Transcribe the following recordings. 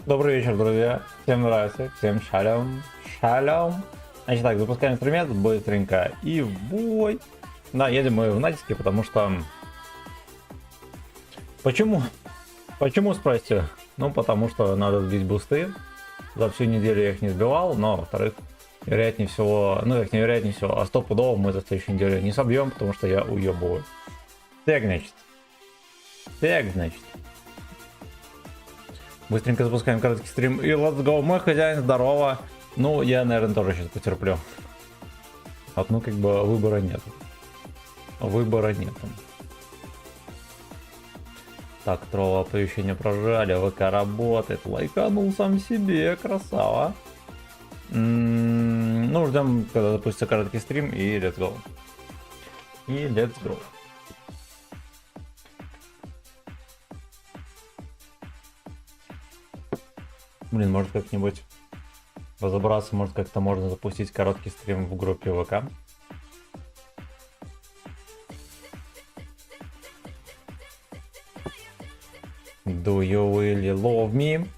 Добрый вечер, друзья. Всем нравится, всем шалом. Шалом. Значит так, запускаем инструмент быстренько. И в бой. Да, едем мы в натиске, потому что... Почему? Почему, спросите? Ну, потому что надо сбить бусты. За всю неделю я их не сбивал, но, во-вторых, вероятнее всего... Ну, их не вероятнее всего, а стопудово мы за следующую неделю не собьем, потому что я уебываю. Так, значит. Так, значит. Быстренько запускаем короткий стрим. И let's go. Мой хозяин, здорово. Ну, я, наверное, тоже сейчас потерплю. Вот, ну, как бы выбора нет. Выбора нет. Так, тролл оповещение прожали. ВК работает. Лайканул сам себе. Красава. Ну, ждем, когда запустится короткий стрим. И let's go. И let's go. Блин, может как-нибудь разобраться, может как-то можно запустить короткий стрим в группе ВК. Do you really love me?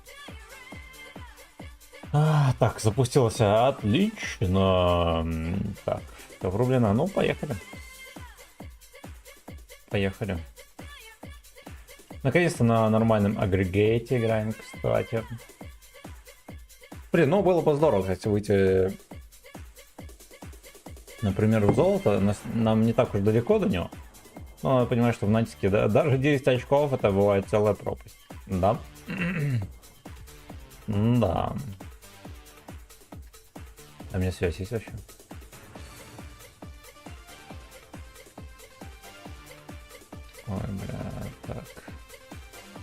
Так, запустился. Отлично. Так, все врублено. Ну, поехали. Поехали. Наконец-то на нормальном агрегате играем, кстати. Блин, ну было бы здорово, кстати, выйти, например, в золото. Нам не так уж далеко до него. Но надо понимать, что в натиске даже 10 очков это бывает целая пропасть. Да? Да. А у меня связь есть вообще? Ой, бля, так.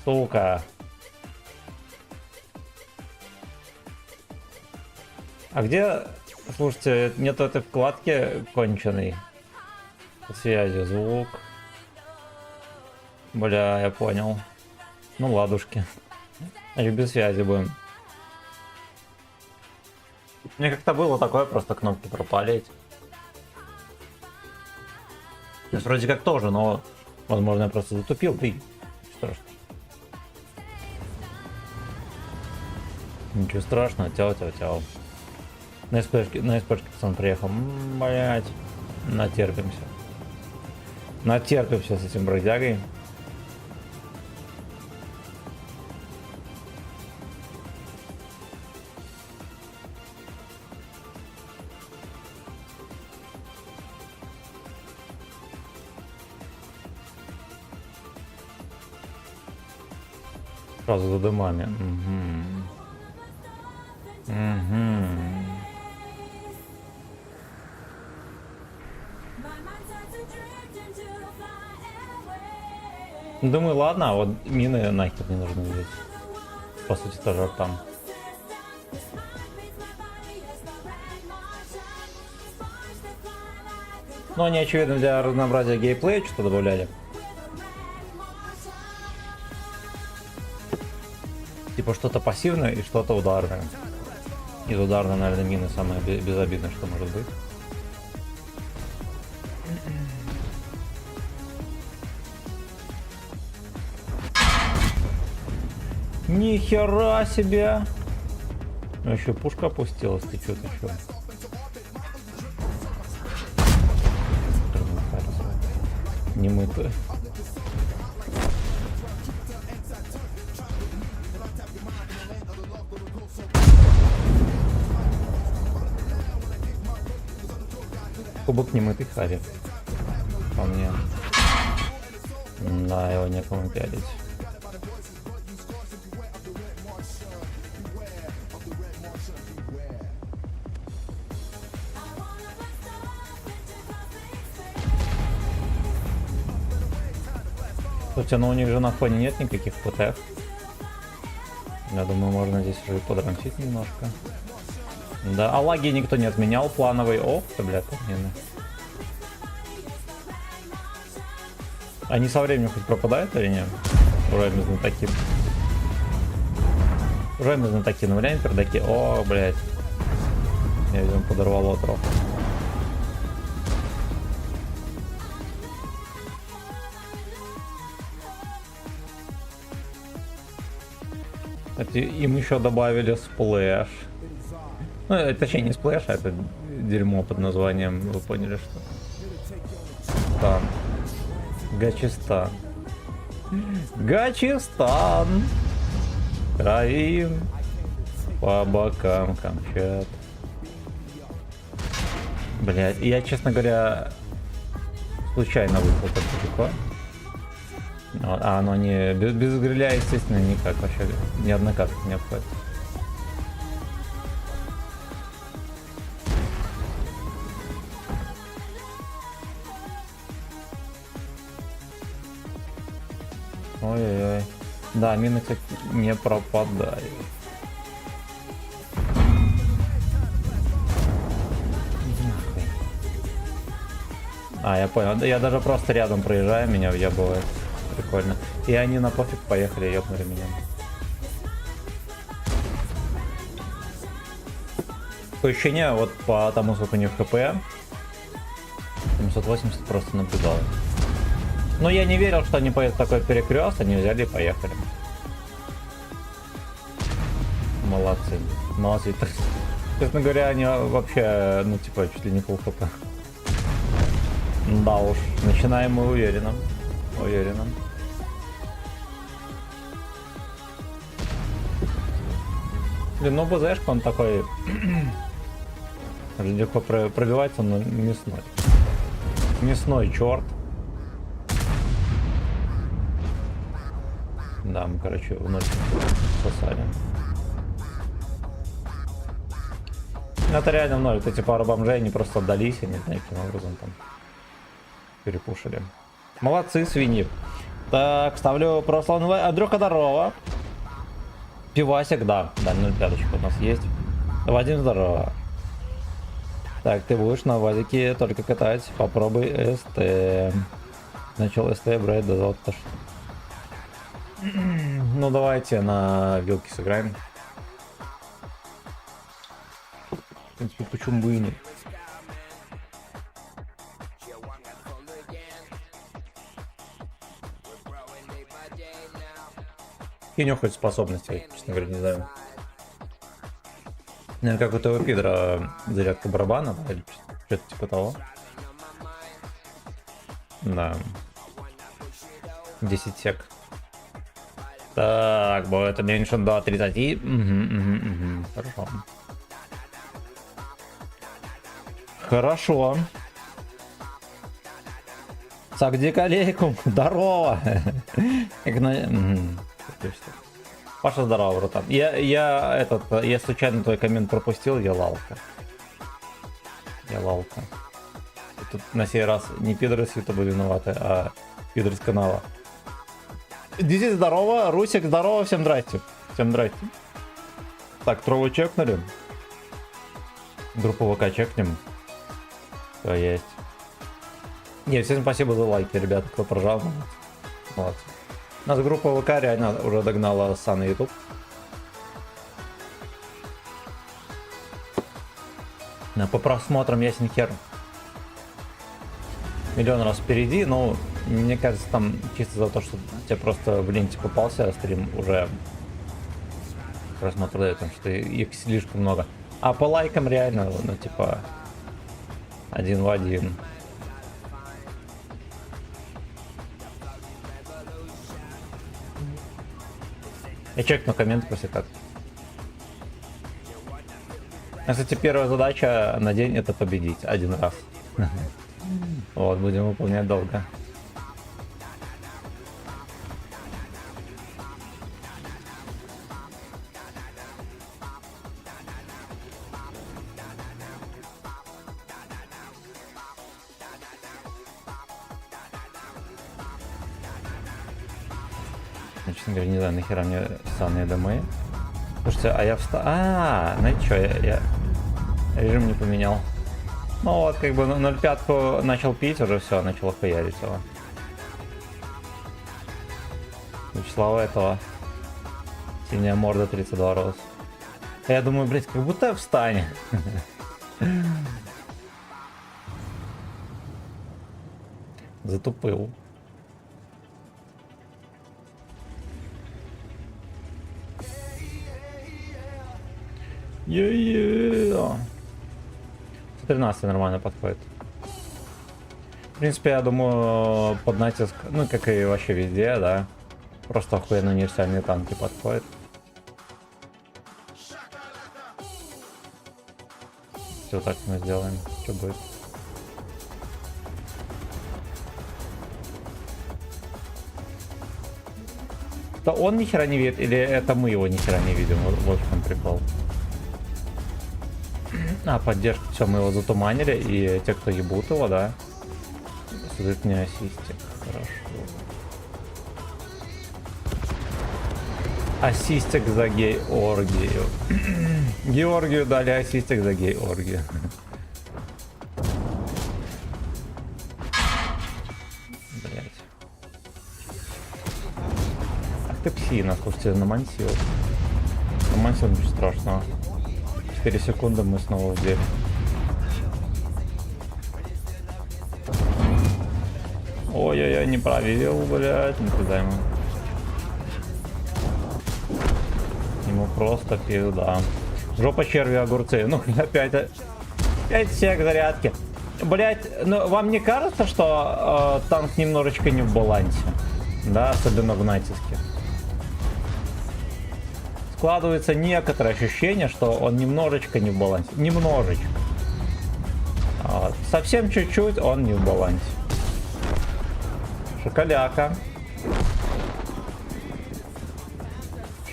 Сука. А где, слушайте, нету этой вкладки конченой? Связи, звук. Бля, я понял. Ну ладушки. Значит, без связи будем. Мне как-то было такое, просто кнопки пропали. Сейчас вроде как тоже, но возможно я просто затупил. Ты что ж. Ничего страшного, тяу-тяу-тяу. На СПшке пацан приехал. Блять. Натерпимся. Натерпимся с этим бродягой. Сразу за дымами. Думаю, ладно, а вот мины нахер не нужны здесь. По сути, тоже там. Но они, очевидно, для разнообразия геймплея что-то добавляли. Типа что-то пассивное и что-то ударное. Из ударной, наверное, мины самое безобидное, что может быть. Нихера себе! Ну еще пушка опустилась, ты что-то еще. Не мытая. Кубок немытый харит. По мне. Да, его некому пялить. Слушайте, но у них же на фоне нет никаких ПТФ. Я думаю, можно здесь уже подрамсить немножко. Да, а лаги никто не отменял плановый. Ох ты, бля, подмены. Они со временем хоть пропадают или нет? Уже знатоки. Уже знатоки, ну глянь, пердаки. О, блядь. Я видимо подорвало трохи. Им еще добавили сплэш. Ну, точнее, не сплэш, а это дерьмо под названием, вы поняли, что. Стан. Гачистан. Гачистан. Кровим. По бокам Камчат. Блять, я, честно говоря, случайно выпал так далеко. А оно не... Без гриля, естественно, никак вообще. Ни одна катка не обходит. Ой-ой-ой. Да, мины, кстати, не пропадают. А, я понял. Я даже просто рядом проезжаю, меня въебывает. Прикольно. И они на пофиг поехали, ёбнули меня. Такое ощущение, вот по тому, сколько у них хп, 780 просто наблюдал. Но я не верил, что они поедут в такой перекрест, они взяли и поехали. Молодцы. Молодцы. Честно говоря, они вообще, ну типа, чуть ли не пол хп. Да уж, начинаем мы уверенно. Уверенно. Блин, ну БЗшка он такой легко пробивается, но мясной. Мясной черт. Да, мы, короче, в ночь сосали. Это реально в ноль. Вот эти пару бомжей, они просто отдались, я не знаю, каким образом там перепушили. Молодцы, свиньи. Так, ставлю православного Андрюха, здорово. Пивасик, да, 0,5 у нас есть. Вадим, здорово. Так, ты будешь на вазике только катать, попробуй СТ. Начал СТ брать до золота. Ну давайте на вилке сыграем. В принципе, почему бы и нет. И не хоть способности, честно говоря, не знаю. Наверное, как у того пидора зарядка барабана, да, или что-то типа того. Да. 10 сек. Так, будет уменьшен до 30. Хорошо. Хорошо. Сагдик алейкум. Здорово. Паша, здорово, братан. Я случайно твой коммент пропустил, я лалка. Я лалка. Тут на сей раз не пидоры с ютуба виноваты, а пидоры с канала. Дизи, здорово, Русик, здорово, всем здрасте. Всем здрасте. Так, трову чекнули. Группу ВК чекнем. Все есть. Не, всем спасибо за лайки, ребята, кто прожал. Молодцы. У нас группа ВК реально уже догнала Сан и YouTube. По просмотрам ясен хер. Миллион раз впереди, но мне кажется, там чисто за то, что тебе просто в ленте попался стрим, уже просмотр дает, потому что их слишком много. А по лайкам реально, ну типа, 1 в 1. Я чекну коммент после как. Кстати, первая задача на день это победить 1 раз. Вот, будем выполнять долго. Честно говоря, не знаю, нахера мне санные домы. Слушайте, а я встал... знаете что, я режим не поменял. Ну вот, как бы 0,5 начал пить, уже все, начало хуярить его. Вячеслава этого. Синяя морда 32 роз. Я думаю, блять, как будто встань. Затупил. 13 нормально подходит. В принципе, я думаю, под натиск, ну как и вообще везде, да. Просто охуенно универсальные танки подходят. Все так мы сделаем. Что будет? То он ни хера не видит, или это мы его ни хера не видим? Вот в чем прикол. А, поддержка. Все, мы его затуманили, и те, кто ебут его, да, создают мне ассистик. Хорошо. Ассистик за гей-оргию. Георгию дали ассистик за гей-оргию. Блять. Ах ты псина, слушайте, намансил. Намансил, ничего страшного. 4 секунды мы снова в деле. Ой-ой-ой, не проверил, блять, не туда ему. Ему просто пизда. Жопа черви огурцы. Ну, опять всех зарядки. Блять, ну вам не кажется, что танк немножечко не в балансе? Да, особенно в натиске. Складывается некоторое ощущение, что он немножечко не в балансе. Немножечко. Вот. Совсем чуть-чуть он не в балансе. Шоколяка.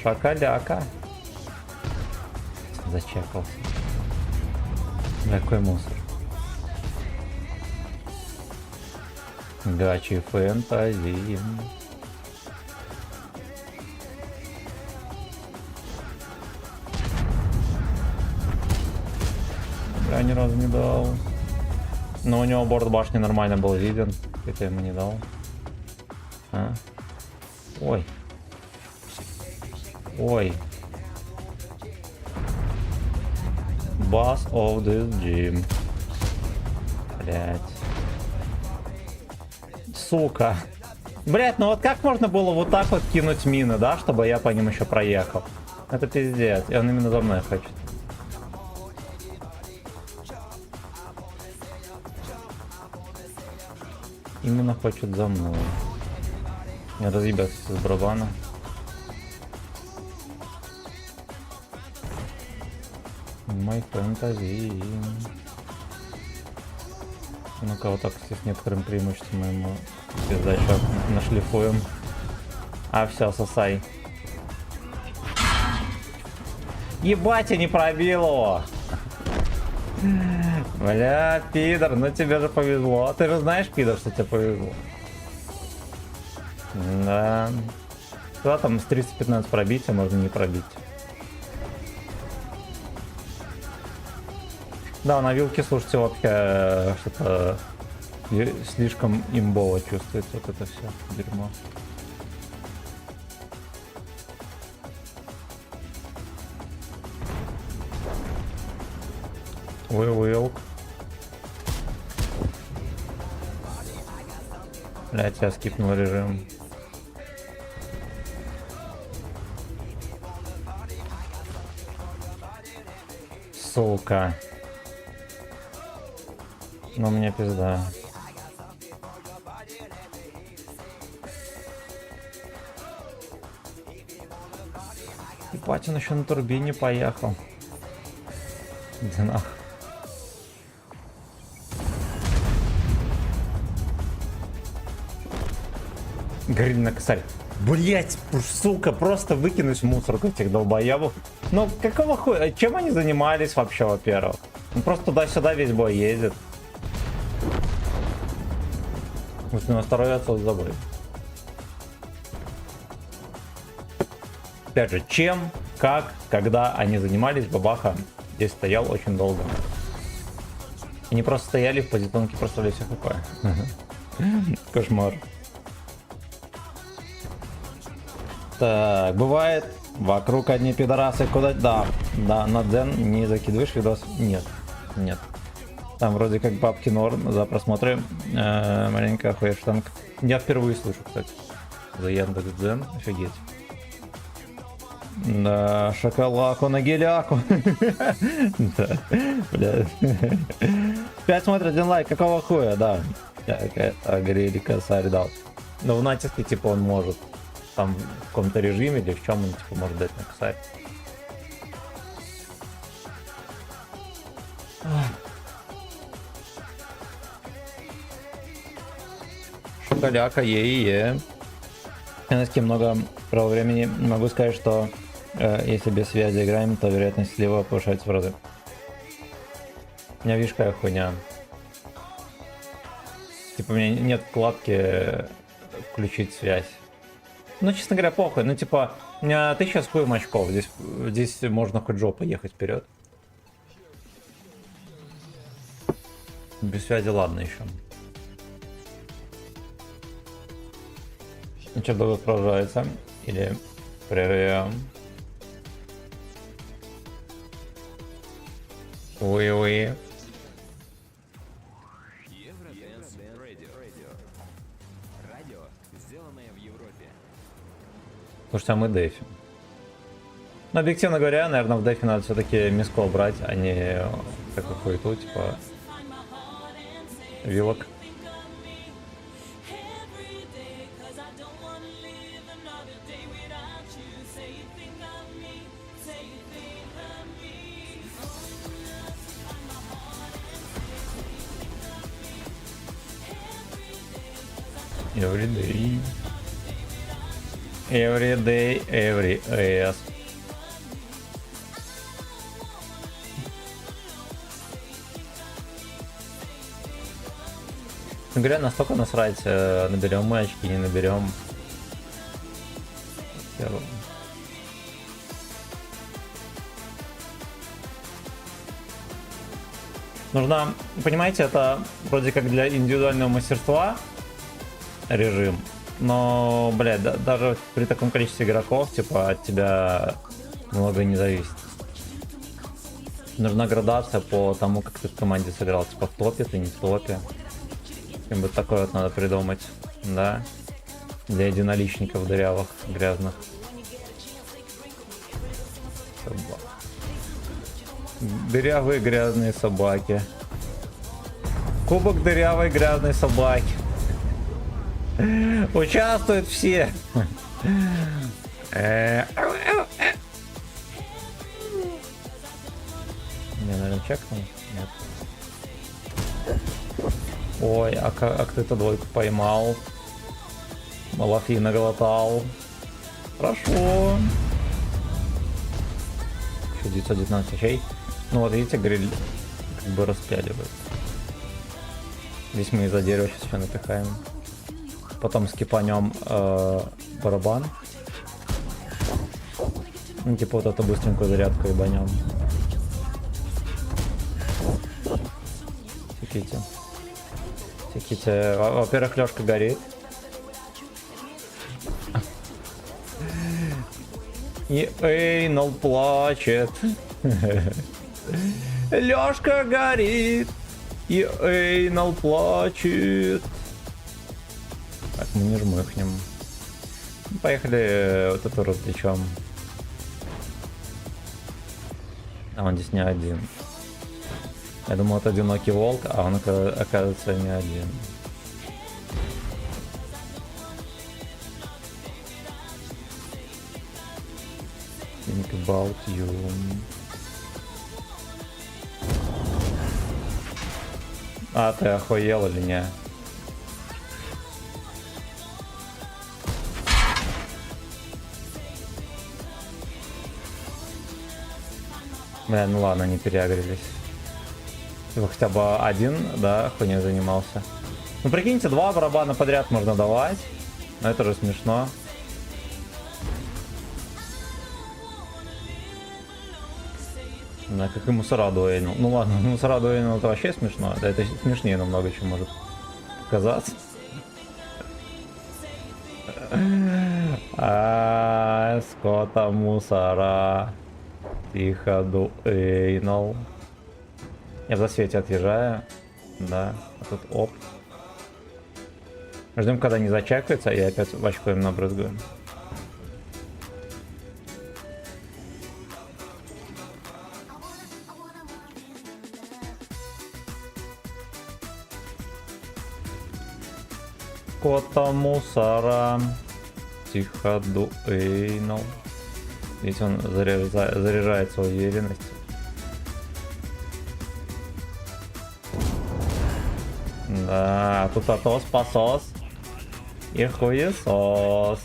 Шоколяка. Зачекался. Какой мусор. Гачи фэнтези. Я ни разу не дал. Но у него борт башни нормально был виден. Это я ему не дал. А? Ой. Ой. Boss of this gym. Блять. Сука. Блять, ну вот как можно было вот так вот кинуть мины, да, чтобы я по ним еще проехал? Это пиздец. И он именно за мной хочет. Именно хочет за мной. Я разъебался с барабана. My fantasy. Ну-ка, вот так с некоторым преимуществом мы ему пиздачок нашлифуем. А все, сосай. Ебать, я не пробил его. Бля, пидор, ну тебе же повезло. Ты же знаешь, пидор, что тебе повезло. Да. Куда там с 315 пробить, а можно не пробить. Да, на вилке, слушайте, вообще что-то слишком имбово чувствуется вот это все дерьмо. Will. Блять, я скипнул режим. Сука. Ну, мне пизда. Ебать, он еще на турбине поехал. Да нахуй. Гриль на косарь. Блять, сука, просто выкинуть в мусорку этих долбоебов. Ну, какого хуя? Чем они занимались вообще, во-первых? Он просто туда-сюда весь бой ездит. Пусть на второй отсюда забыть. Опять же, чем, как, когда они занимались, бабаха здесь стоял очень долго. Они просто стояли в позиционке, проставили все хп. Кошмар. Так, бывает, вокруг одни пидорасы, куда... Да, на Дзен не закидываешь видос? Нет, нет. Там вроде как бабки норм за просмотры. Маленькая хуештанг. Я впервые слышу, кстати. За Яндекс.Дзен, офигеть. Да, шоколадку на геляку. Да, бля. 5 смотрит, 1 лайк, какого хуя, да. Грили косарь дал. Но в натиске, типа, он может. Там в каком-то режиме или в чем он, типа, может дать на косарь. Шоколяка, е-е-е. Я на ским много про времени. Могу сказать, что если без связи играем, то вероятность слива повышается в разы. У меня, видишь, какая хуйня. Типа, у меня нет вкладки включить связь. Ну, честно говоря, похуй. Ну, типа, у меня 1000 с хуем очков. Здесь можно хоть жопой ехать вперед. Без связи ладно еще. Ну что, долго продолжается? Или прерываем? Уи-уи. Слушайте, а мы дефим. Но объективно говоря, наверное, в дефе надо все-таки миско брать, а не такую хуету, типа вилок. Every day. Every day, every ass. Говоря, настолько насрать, наберем мы очки, не наберем. Нужно, понимаете, это вроде как для индивидуального мастерства режим, но, блядь, даже при таком количестве игроков, типа, от тебя много не зависит. Нужна градация по тому, как ты в команде сыграл, типа, в топе ты, не в топе. Как-нибудь такое вот надо придумать, да, для единоличников дырявых, грязных. Дырявые грязные собаки. Кубок дырявой грязной собаки. Участвуют все. Не, наверное, чекнул? Нет. Ой, а как ты эту двойку поймал? Малахи наглотал. Хорошо. Еще 919 вещей. Ну вот видите, гриль как бы распяливает. Здесь мы из-за дерева сейчас еще напихаем. Потом скипанем барабан. Ну типа вот эту быстренькую зарядку ебанем. Секите. Секите. Во-первых, Лёшка горит. И Эйнол плачет. Лёшка горит. И Эйнол плачет. Так, мы не жмыхнем. Поехали вот эту развлечем. А он здесь не один. Я думал, это одинокий волк, а он оказывается не один. Think about you. А, ты охуел или не? Бля, ну ладно, не переагрились. Типа хотя бы один, да, хуйней занимался. Ну прикиньте, 2 барабана подряд можно давать. Но это же смешно. Да, как и мусора дуэйнул. Ну ладно, мусора дуэйнул это вообще смешно. Да, это смешнее намного, чем может казаться. Скота мусора. Тихо дуэйнул. Я в засвете отъезжаю. Да, а тут оп. Ждем, когда не зачекается, и опять в очко им набрызгаем. кота мусора. Тихо дуэйнул. Здесь он заряжается уверенностью. Да, тут Атос посос. И хуесос.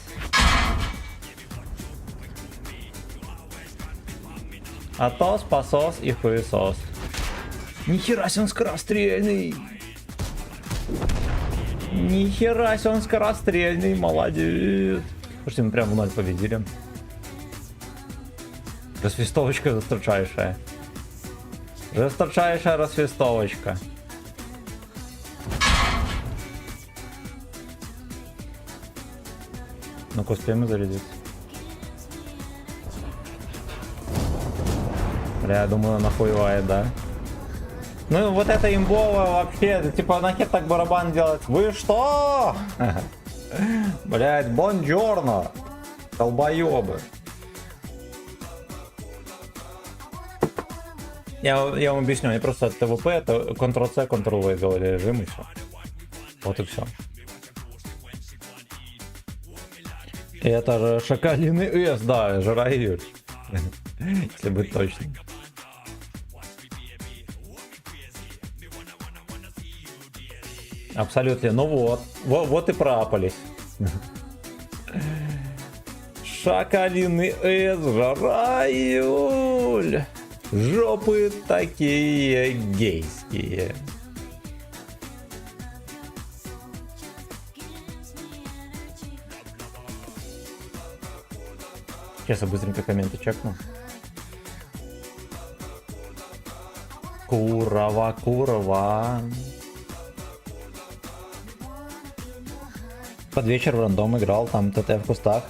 Атос, посос и хуесос. Нихера себе он скорострельный. Нихера себе он скорострельный, молодец. Слушайте, мы прям в ноль победили. Расвестовочка жесточайшая. Жесточайшая расвестовочка. Ну-ка, успеем зарядить. Бля, я думаю, она хуевает, да? Ну, вот это имбово вообще, это, типа, нахер так барабан делать? Вы что? Блять, бонджорно. Долбоёбы. Я вам объясню, они просто от ТВП, это Ctrl-C, Ctrl-V сделали режим и все. Вот и все. Это же шакалиный С, да, жирают. Если быть точным. Абсолютно. Ну вот и проапались. Шакалиный С, жараюль. Жопы такие гейские. Сейчас я быстренько комменты чекну. Курова, курова. Под вечер в рандом играл, там ТТ в кустах.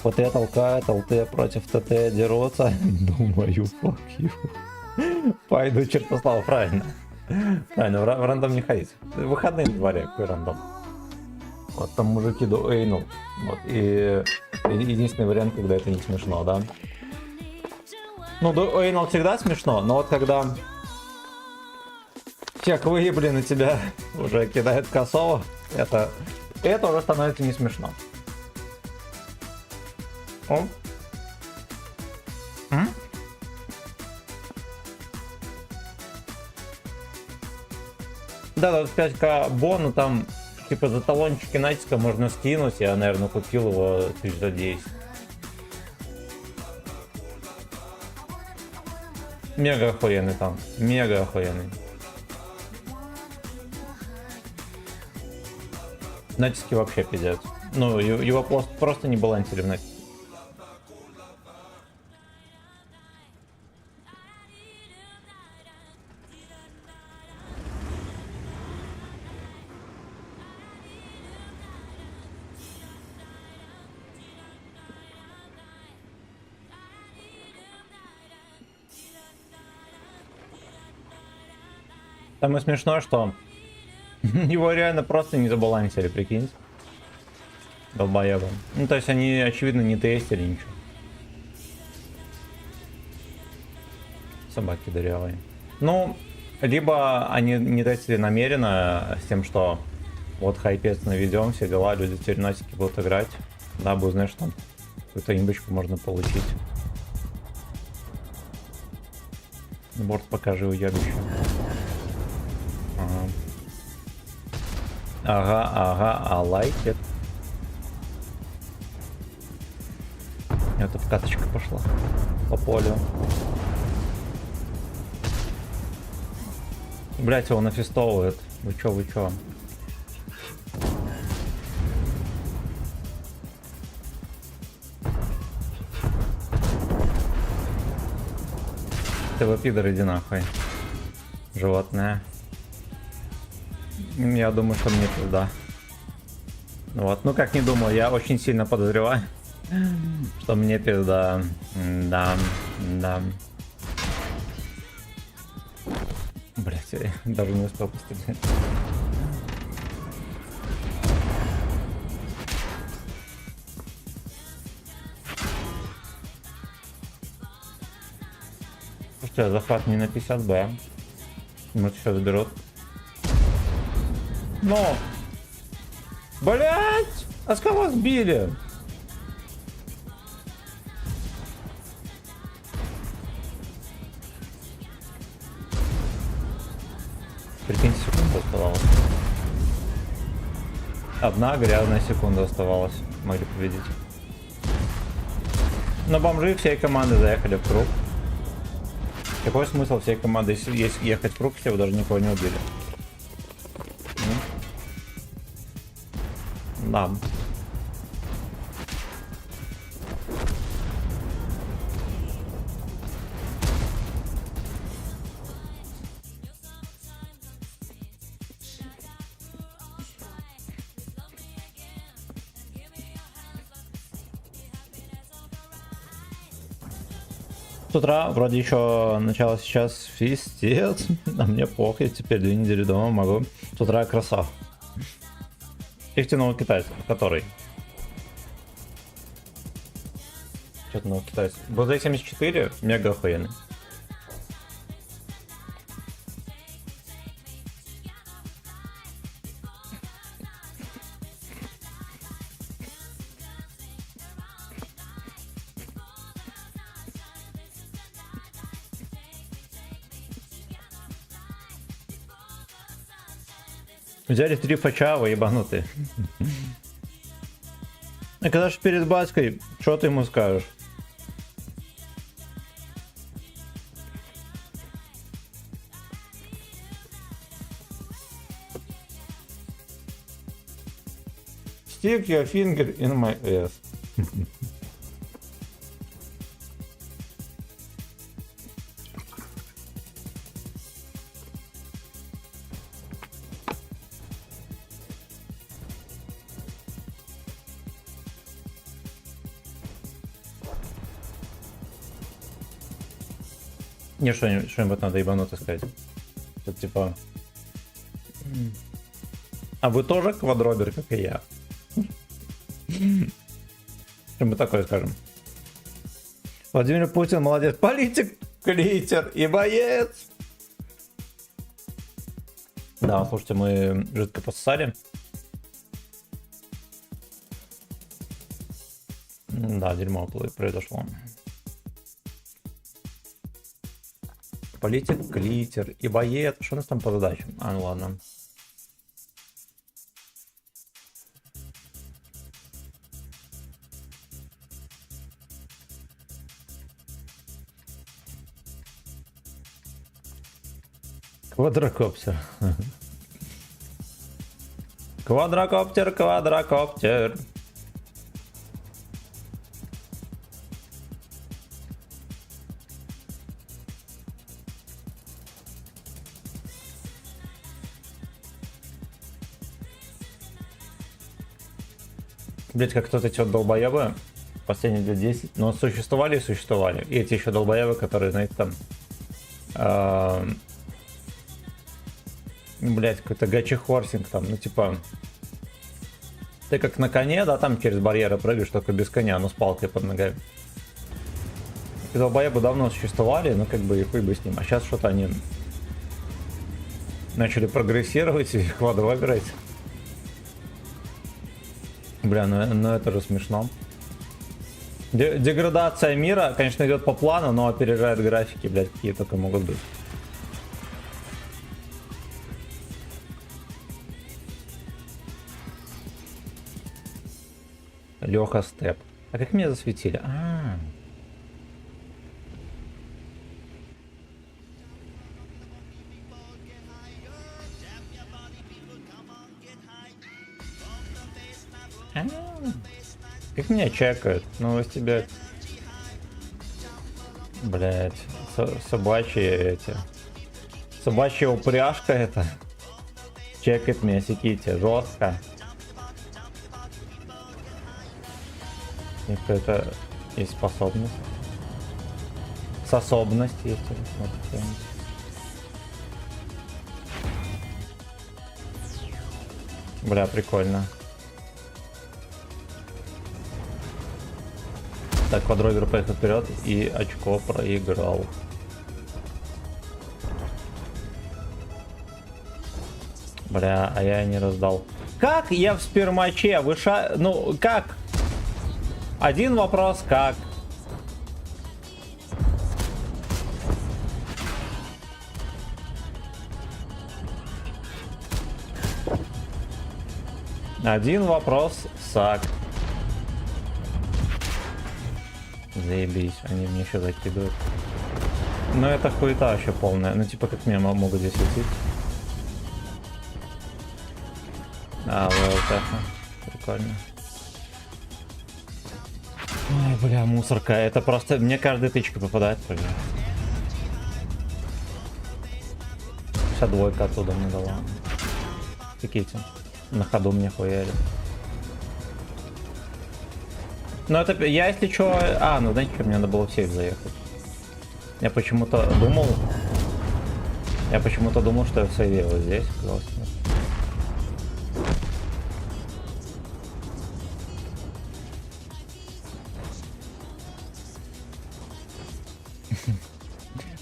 ПТ толкает, ЛТ против ТТ дерутся. Думаю, fuck you. Пойду Чертослава, правильно. Правильно, в рандом не ходить. Выходные на дворе, какой рандом. Вот там мужики дуэйнул. Вот, и единственный вариант, когда это не смешно, да? Ну, дуэйнул всегда смешно, но вот когда всех выебли на тебя уже кидает косово, это уже становится не смешно. О. Да, 25к бона, там типа за талончики Натиска можно скинуть, я, наверное, купил его 1000 за 10. Мега охуенный там, мега охуенный. Натиски вообще пиздец. Ну, его просто не балансили в натиске. Самое смешное, что его реально просто не забалансили, прикинь. Долбоебы. Ну, то есть они, очевидно, не тестили ничего. Собаки дырявые. Ну, либо они не тестили намеренно, с тем, что вот хайпец наведем, все дела, люди теперь натики будут играть. Да, будет, знаешь, там какую-то имбочку можно получить. Борт покажи, уебище. Ага, I like it. Это каточка пошла по полю. Блять, его нафистовывает. Вы чё? Ты вы пидор, иди нахуй. Животное. Я думаю, что мне пизда. Вот, ну как не думаю, я очень сильно подозреваю, что мне пизда. Да. Блять, я даже не успел пострелять. Слушайте, захват не на 50Б. Мы сейчас заберут. Но Блять! А с кого сбили? Прикиньте, секунда оставалась. Одна грязная секунда оставалась. Могли победить. Но бомжи всей команды заехали в круг. Какой смысл всей команды, если ехать в круг, если вы даже никого не убили? Да. С утра вроде еще начало сейчас фистец, а мне похуй, теперь 2 недели дома могу. С утра краса. Ихтяного китайца, который? Что-то нового китайца. БЗ-74 мега охуенный. Взяли 3 фача, вы ебанутые. А когда ж перед батькой, что ты ему скажешь? Stick your finger in my ass. Не, что-нибудь надо ебануто сказать. Тут типа... А вы тоже квадробер, как и я? Что-нибудь такое скажем. Владимир Путин молодец. Политик, лидер и боец. Да, слушайте, мы жидко поссали. Да, дерьмо произошло. Политик, клитер и боец. Что у нас там по задачам? А, ну ладно. Квадрокоптер. Квадрокоптер, квадрокоптер. Блять, как кто-то эти вот долбоебы последние лет 10, но существовали и существовали. И эти еще долбоебы, которые, знаете, там... блять, какой-то гачи-хорсинг там, ну типа... Ты как на коне, да, там через барьеры прыгаешь, только без коня, но с палкой под ногами. Эти долбоебы давно существовали, но как бы и хуй бы с ним. А сейчас что-то они... начали прогрессировать и квадроберить. Бля, ну это же смешно. Деградация мира, конечно, идет по плану, но опережает графики, блядь, какие только могут быть. Леха Степ. А как меня засветили? Как меня чекают? Ну, с тебя... Блять, собачьи эти... Собачья упряжка это. Чекает меня, секите, жестко. И какая-то есть способность. Способность есть. Бля, прикольно. Так, квадробер поехал вперед и очко проиграл. Бля, а я не раздал. Как я в спермаче? Ну, как? Один вопрос, как? Один вопрос, сак. Заебись, они мне еще закидывают. Но это хуета вообще полная. Ну типа как меня могут здесь лететь. А, вот это. Прикольно. Ой, бля, мусорка. Это просто... Мне каждая тычка попадает. 52 оттуда мне дала. Прикиньте. На ходу мне хуяли. Ну это... Я если чё... А, ну знаете, что мне надо было в сейф заехать. Я почему-то думал... что я в сейве вот здесь. Классно.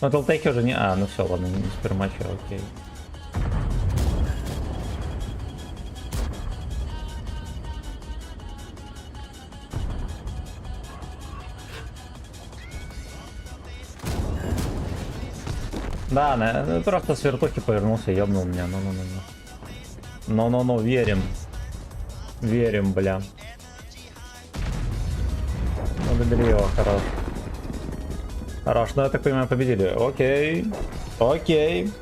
Ну, Телтеки уже не... А, ну все, ладно, не спермача, окей. Да, ну, просто с вертухи повернулся, ёбнул меня. Ну, верим. Верим, бля. Ну, добери его, хорош. Хорош, ну я так понимаю, победили. Окей. Окей.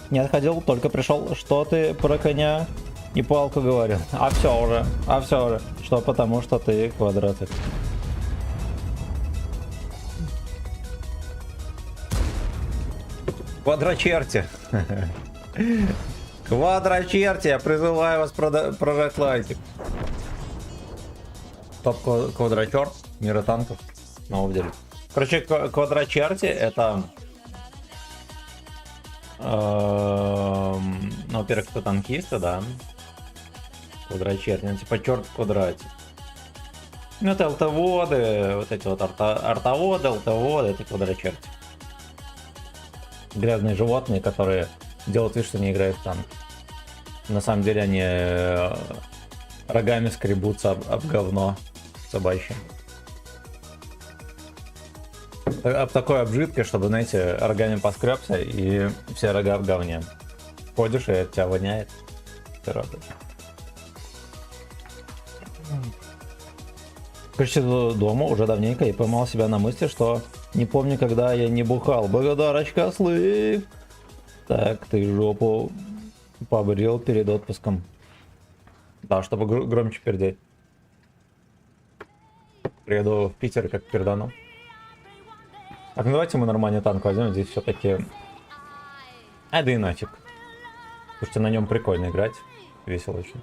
Не отходил, только пришел. Что ты про коня и палку говорил? А все уже. Что потому что ты квадратик. Квадрочерти. Квадрочерти, я призываю вас прожать лайки. Топ квадрочерт, мира танков. На деле. Короче, квадрочерти это... Ну, во-первых, кто танкисты, да. Квадрочерти, ну типа черт в квадрате. Ну это алтоводы, вот эти вот артоводы, алтоводы, это квадрочерти. Грязные животные, которые делают вид, что не играют в танк. На самом деле они рогами скребутся об говно собачье. Об такой обжиткой, чтобы, знаете, рогами поскребся и все рога в говне. Ходишь и от тебя воняет. Ты радуешь. Короче, дома уже давненько и поймал себя на мысли, что не помню, когда я не бухал. Благодарочка, слыв. Так, ты жопу побрил перед отпуском. Да, чтобы громче пердеть. Приеду в Питер, как пердану. Так, ну давайте мы нормальный танк возьмем. Здесь все-таки... А, да и нафиг. Слушайте, на нем прикольно играть. Весело очень.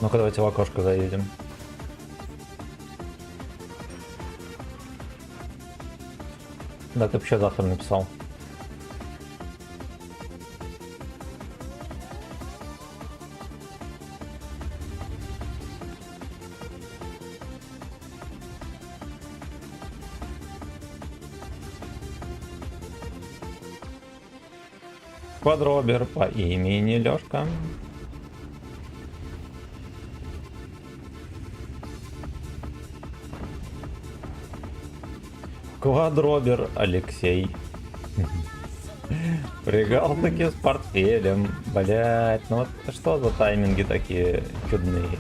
Ну-ка, давайте в окошко заедем. Да, ты вообще завтра написал. Квадробер по имени Лёшка. Квадробер Алексей. Пригал таки с портфелем. Блять, ну вот что за тайминги такие чудные.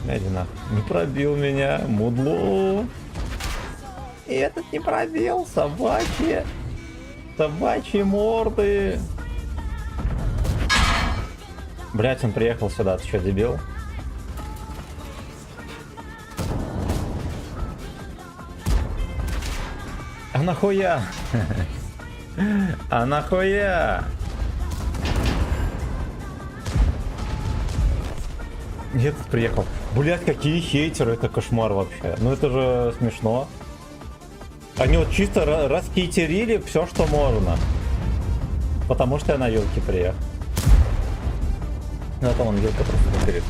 Иди нахуй. Не пробил меня, мудло. И этот не пробил, собачьи. Собачьи морды. Блять, он приехал сюда, ты что, дебил? А нахуя? А нахуя? Нет, приехал. Блять, какие хейтеры, это кошмар вообще. Ну это же смешно. Они вот чисто раскейтерили все, что можно. Потому что я на вилке приехал. Ну это он вилка просто перед.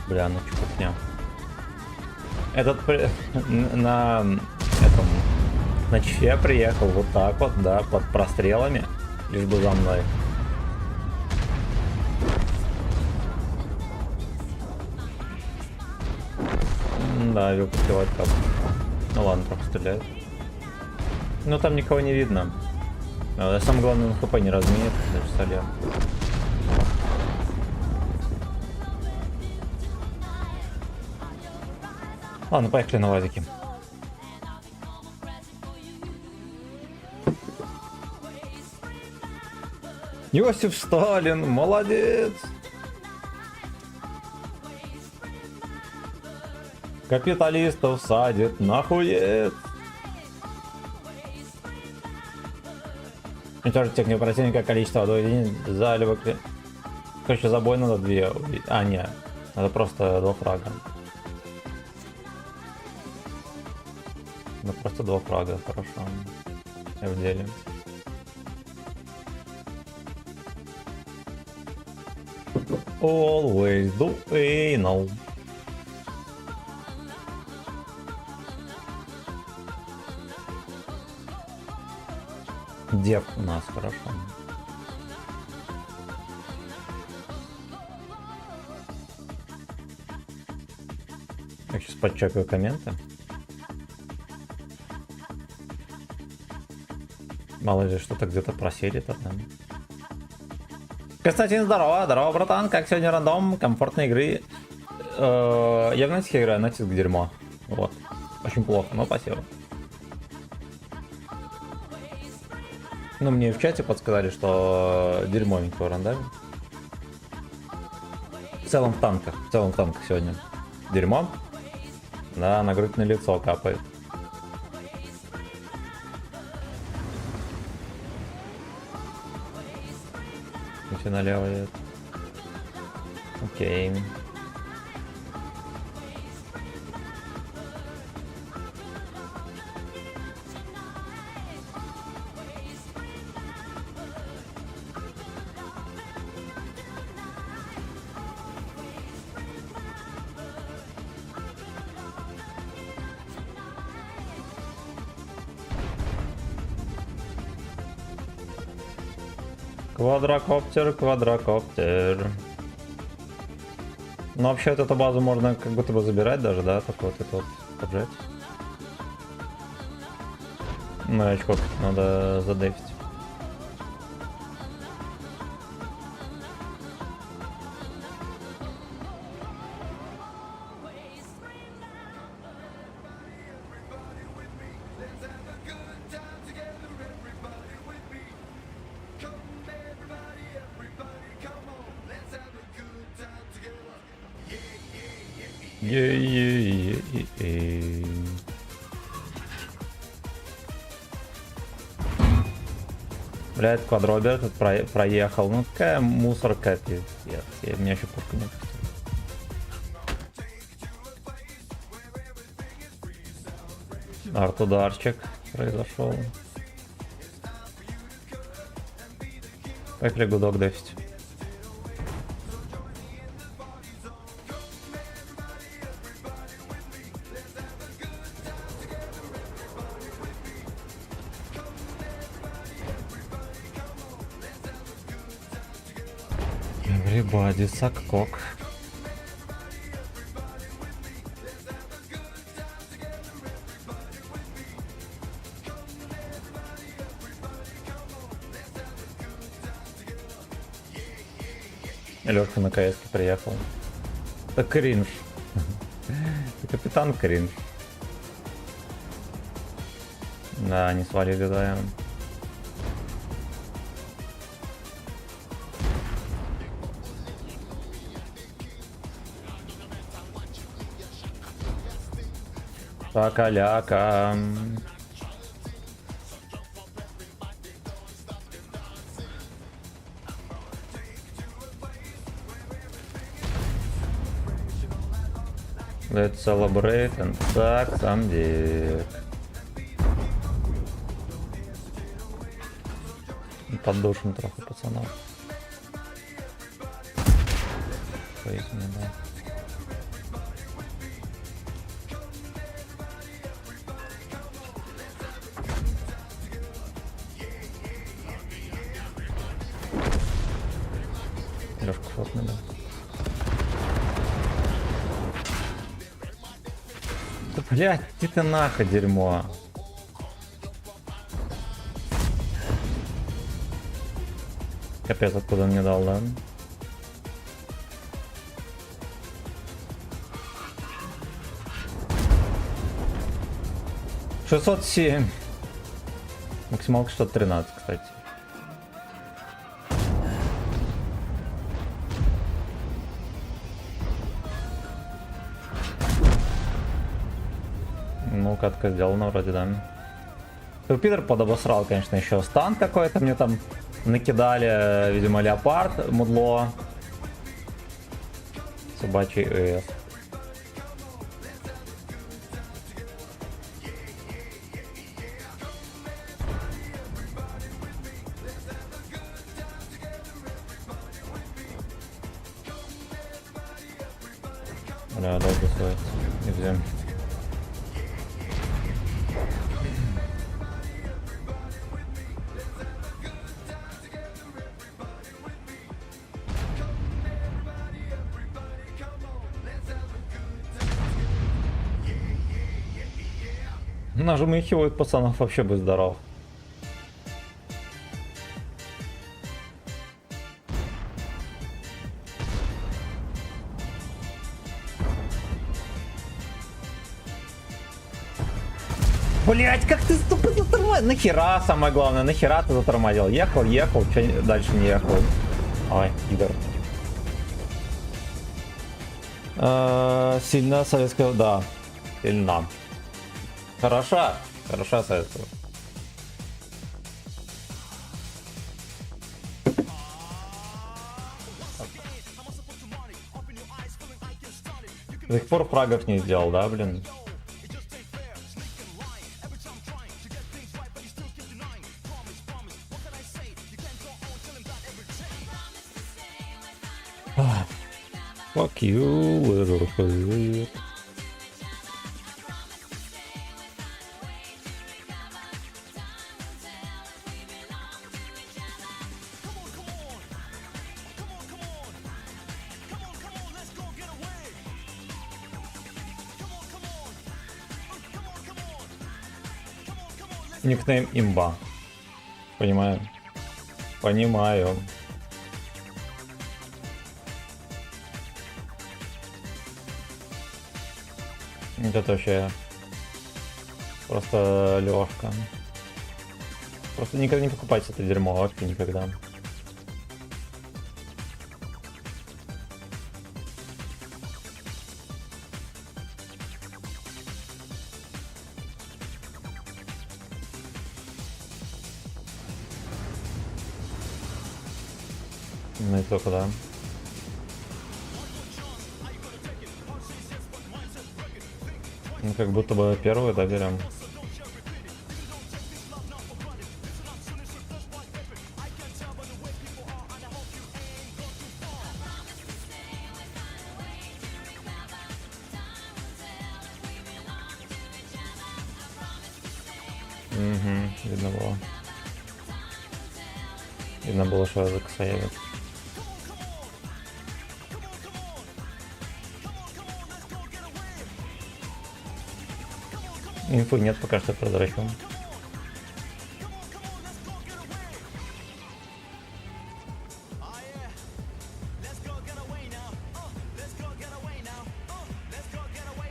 Бля, ну чупня. Этот на этом на чефе приехал вот так вот, да, под прострелами, лишь бы за мной. Да, вилку сливать как. Ну ладно, просто стреляет. Ну там никого не видно. Самое главное, на хп не разменит, даже соля. Ладно, поехали на вазике. Иосиф Сталин, молодец! Капиталистов садит нахует! Уничтожить технику противника, количество одной залива. Короче, за бой надо 2. А, нет. Надо просто 2 фрага. Ну просто 2 фрага, хорошо. Я в деле. Always do anal. Дев у нас, хорошо. Я сейчас подчекаю комменты. Мало ли что-то где-то просели тогда. Константин, здорово, здорово, братан, как сегодня рандом, комфортной игры. Я в Натиске играю, Натиск дерьмо. Вот. Очень плохо, но спасибо. Ну, мне в чате подсказали, что дерьмовенького рандами. В целом в танках сегодня. Дерьмо. Да, на грудь, на лицо капает. Все налево идет. Окей. Квадрокоптер, квадрокоптер. Ну, вообще, вот эту базу можно как будто бы забирать даже, да? Только вот это вот поджать. Ну, очков надо задефить. Блядь, квадробер тут проехал. Ну какая мусорка, пиздец. У меня еще пушка нет. Арт-ударчик произошел. Поехали гудок дефить. Everybody suck cock. Лёшка на КС приехал. Это кринж. Это капитан кринж. Да, не свалили, да. Шакаляка. Let's celebrate and suck some dick. Поддушим трохи пацанов. Поясни, да. Лёшку шотный, да. Да, блядь, иди ты нахуй, дерьмо. Капец, откуда он мне дал, да? «607». Максималка 613, кстати. Ну, катка сделана вроде, да. Питер подобосрал, конечно, еще стан какой-то мне там накидали, видимо, леопард, мудло. Собачий ЭС. Бля, долго стоит. Где? Нажимы хивают пацанов вообще бы здоров. Блять, как ты тупо затормозил? Нахера, самое главное, нахера ты затормозил? Ехал, чё дальше не ехал? Ой, пидор. Сильно советская, да, сильно. Хороша советская. До сих пор фрагов не сделал, да, блин? Fuck you, little shit. Никнейм имба. Понимаю. Понимаю. Это вообще просто лёгко. Просто никогда не покупайте это дерьмо, вообще никогда. Ну и только да. Ну как будто бы первую, да, берем. Угу, видно было. Видно было, что язык соедет. Инфы нет, пока что прозрачным.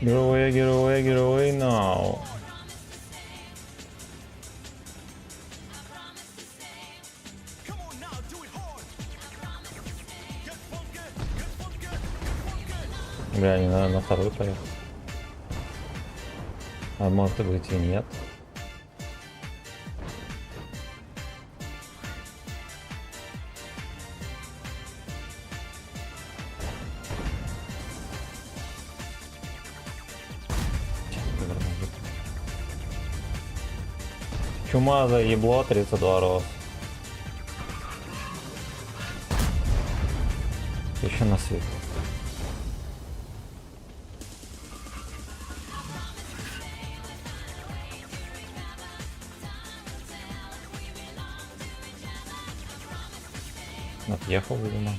Get away now. Бля, не надо на второй поехать. А может быть и нет. Чумаза ебло 32 рост. Еще на свет. Отъехал, видимо.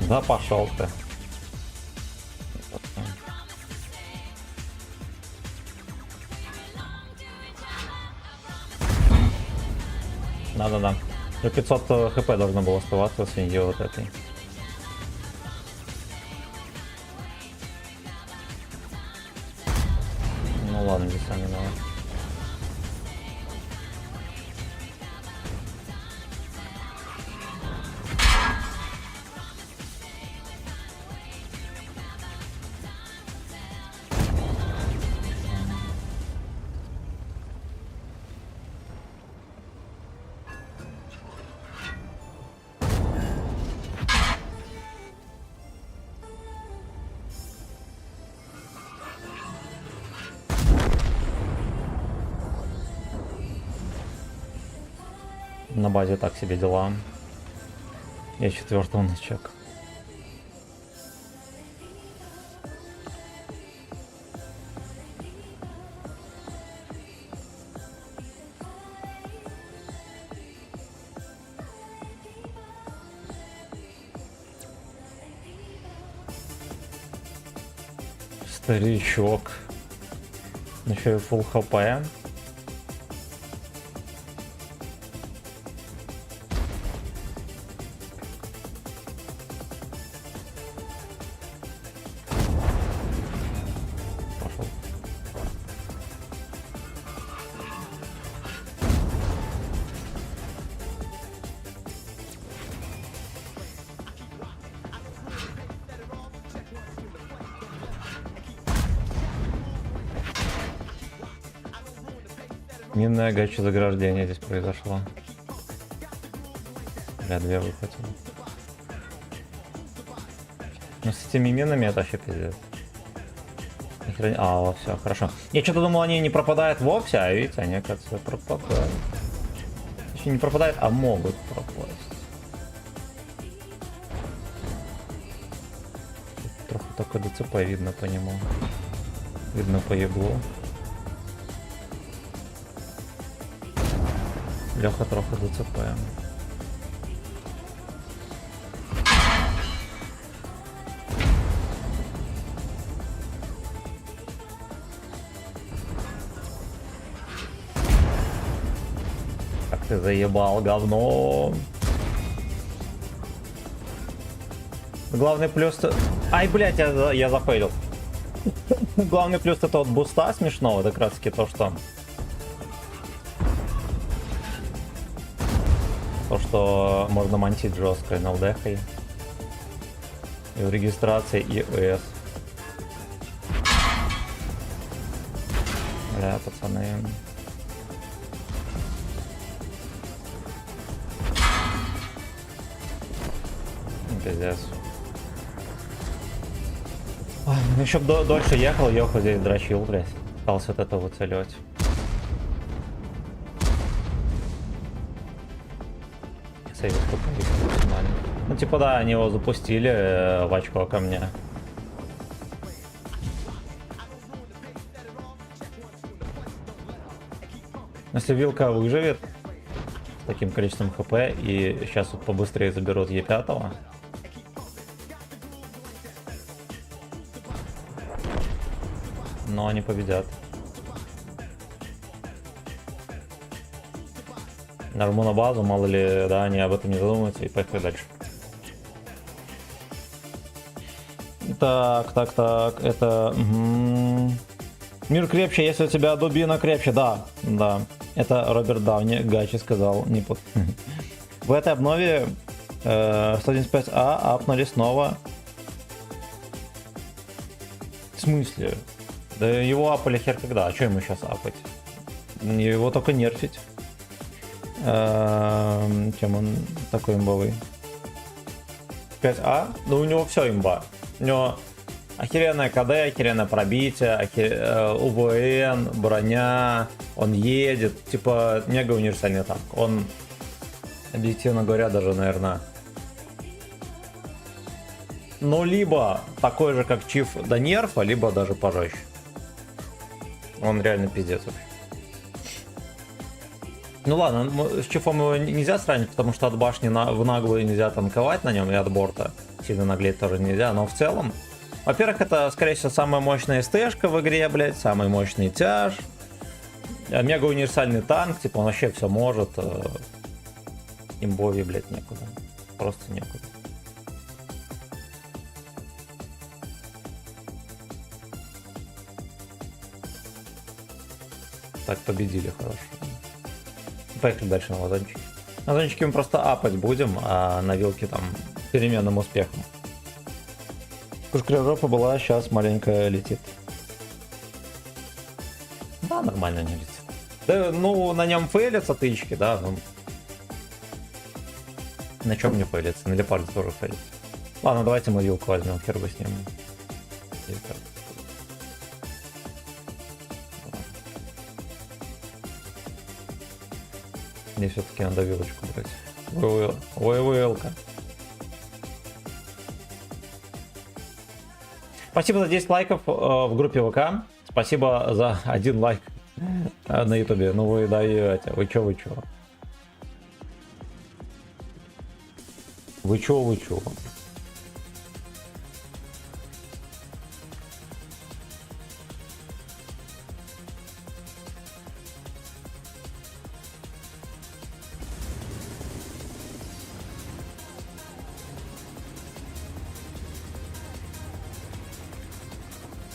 Да пошел ты. Да-да-да. 500 хп должно было оставаться с нее вот этой. Ну ладно, здесь сами давай. На базе так себе дела. Я 4-й на чек. Старичок. Еще и фулл хп. Минное гачи заграждение здесь произошло. Бля, 2 выхватил. Ну с этими минами это вообще пиздец. А, вот, все, хорошо. Я что-то думал, они не пропадают вовсе, а видите, они, оказывается, пропадают. Еще не пропадают, а могут пропасть. Трохи только ДЦП видно по нему. Видно по еблу. Леха трохи ДЦП. Как ты заебал, говно. Главный плюс... Ай, блять, я зафейлил. Главный плюс это вот буста смешного, это как раз таки то, что можно мантить жестко на ЛДХ и в регистрации, и ОС. Бля, пацаны. Пиздец. Еще бы дольше ехал, Йоха здесь дрочил, блядь. Пытался вот это выцеливать. Ну типа да, они его запустили в очко ко мне. Если вилка выживет с таким количеством хп и сейчас вот побыстрее заберут Е5, но они победят. Нажму на базу, мало ли, да, они об этом не задумаются, и поехали дальше. Так, это... Мир крепче, если у тебя дубина крепче, да. Это Роберт Дауни, Гачи сказал, не под... В этой обнове 195А апнули снова. В смысле? Да его апали хер когда. А что ему сейчас апать? Его только нерфить. Чем он такой имбовый? 5А? Ну у него все имба. У него охеренная КД, охеренное пробитие, УВН, броня. Он едет. Типа мега универсальный танк. Он, объективно говоря, даже, наверное... Ну, либо такой же, как Чиф до нерфа, либо даже пожестче. Он реально пиздец вообще. Ну ладно, с Чифом его нельзя сравнить, потому что от башни в наглую нельзя танковать на нем, и от борта сильно наглеть тоже нельзя, но в целом... Во-первых, это, скорее всего, самая мощная СТшка в игре, блядь, самый мощный тяж. Мега универсальный танк, типа он вообще все может. Имбови, блядь, некуда. Просто некуда. Так, победили, хорошо. Поехали дальше на лазончики. На лазончики мы просто апать будем, а на вилке там переменным успехом. Кушкрежопа была, сейчас маленькая летит. Да, нормально не летит. Да, ну, на нем фейлятся тычки, да. Ну, на чем не фейлится? На лепарде тоже фейлится. Ладно, давайте мы вилку возьмем, хер бы с ним. Мне все-таки надо вилочку брать. ВВЛ-ка. Спасибо за 10 лайков в группе ВК. Спасибо за 1 лайк на ютубе. Ну вы даете. Вы чё? Вы чё?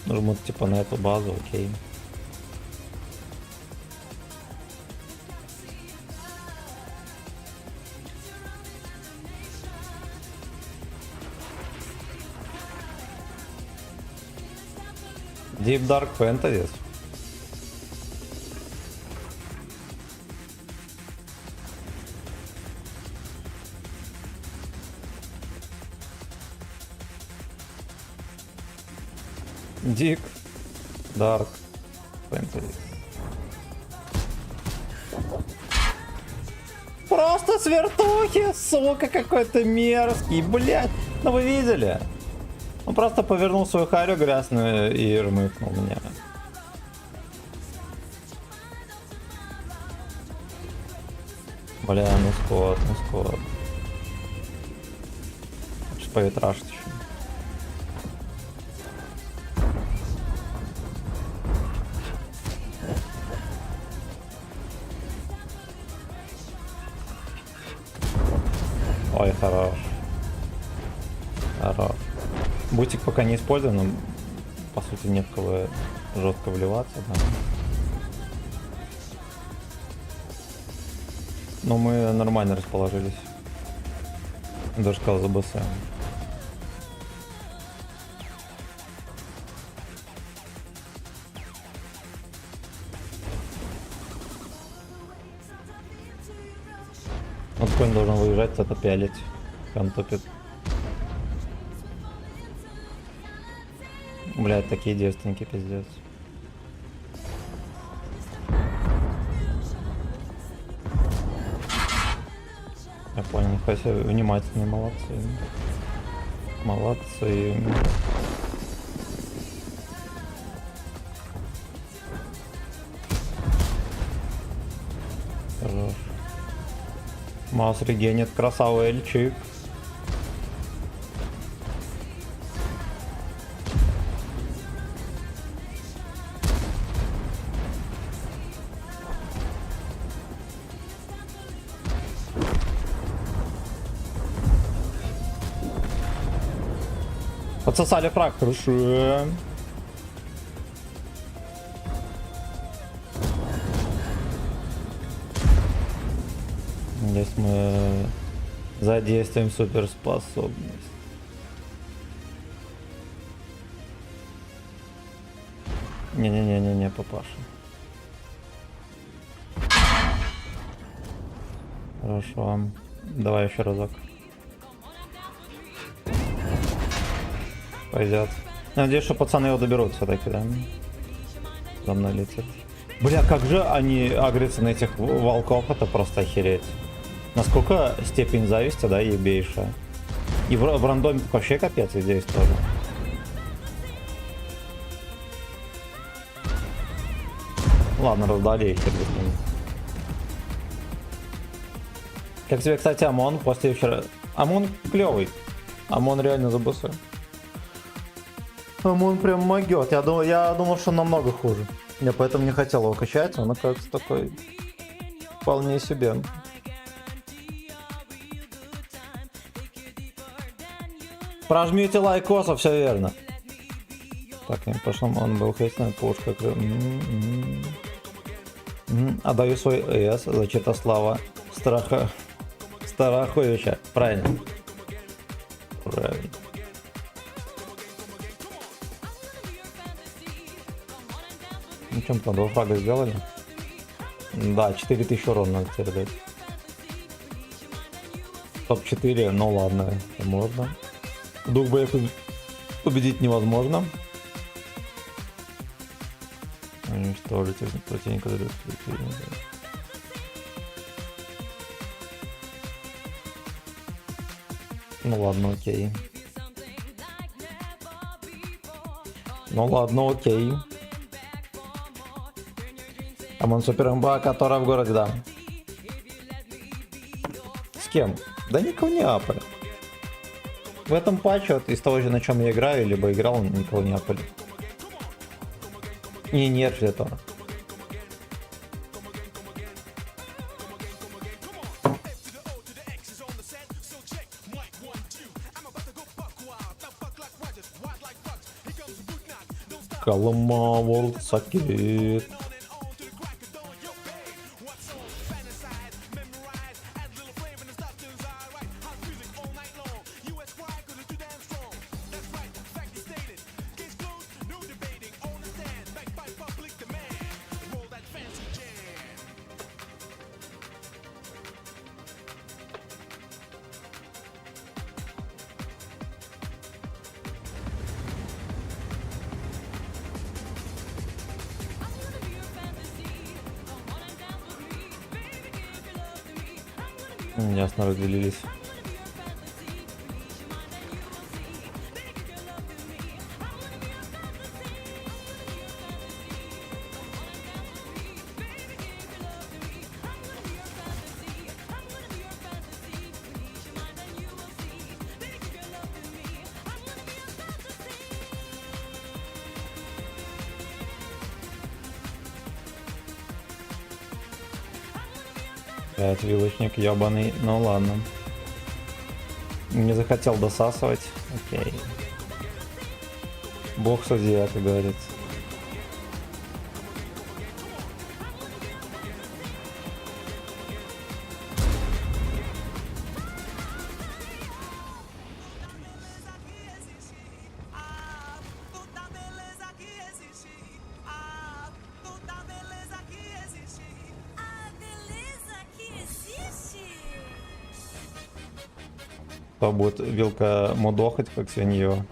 Жмут типа на эту базу, окей. Deep Dark Fantasy. Deep Dark Fantasy. Просто свертухи, сука, какой-то мерзкий, блядь. Ну вы видели? Он просто повернул свою харю грязную и рмыкнул меня. Бля, ну скот. Сейчас поветрашит еще. Ой, хорош. Бутик пока не использован, но по сути нет в кого жестко вливаться, да. Но мы нормально расположились. Даже сказал за БС. Вот конь должен выезжать, это пялить. Он топит. Блядь, такие девственники, пиздец. Я понял, хотя внимательные, молодцы. Молодцы. Хорош. Маус регенит, красавый эльчик. Подсосали фраг, хорошо. Здесь мы Задействуем суперспособность. Не-не-не-не-не, папаша. Хорошо. Давай еще разок. Пойдет. Надеюсь, что пацаны его доберут все-таки, да? За мной летит. Бля, как же они агрятся на этих волков, это просто охереть. Насколько степень зависти, да, ебейшая. И в рандоме вообще капец и здесь тоже. Ладно, раздали их. Как тебе, кстати, ОМОН после вчера? ОМОН клевый. ОМОН реально забусил. ОМОН прям могет. Я думал, что намного хуже. Я поэтому не хотел его качать, он оказывается такой вполне себе. Прожмите лайкоса, все верно. Так, в прошлом он был хейстный, пушка. Отдаю свой ЭС за Читослава Страховича. Правильно. Правильно. Ну чем там, 2 фрага сделали? Да, 4000 урона надо теперь дать. Топ-4, ну ладно, это можно. Двух боев победить невозможно. Уничтожить противника. Ну ладно, окей. Ну ладно, окей. ОМОН супер имба, которая в городе, да. С кем? Да никого не апали. В этом патче, вот, из того же, на чем я играю, либо играл, никого не апали. Не нервит этого. Колыма World Сакет. Ясно, разделились. Опять вилочник ебаный, ну ладно. Не захотел досасывать, окей. Бог судья, как говорится. То будет вилка мудохать, как свинью.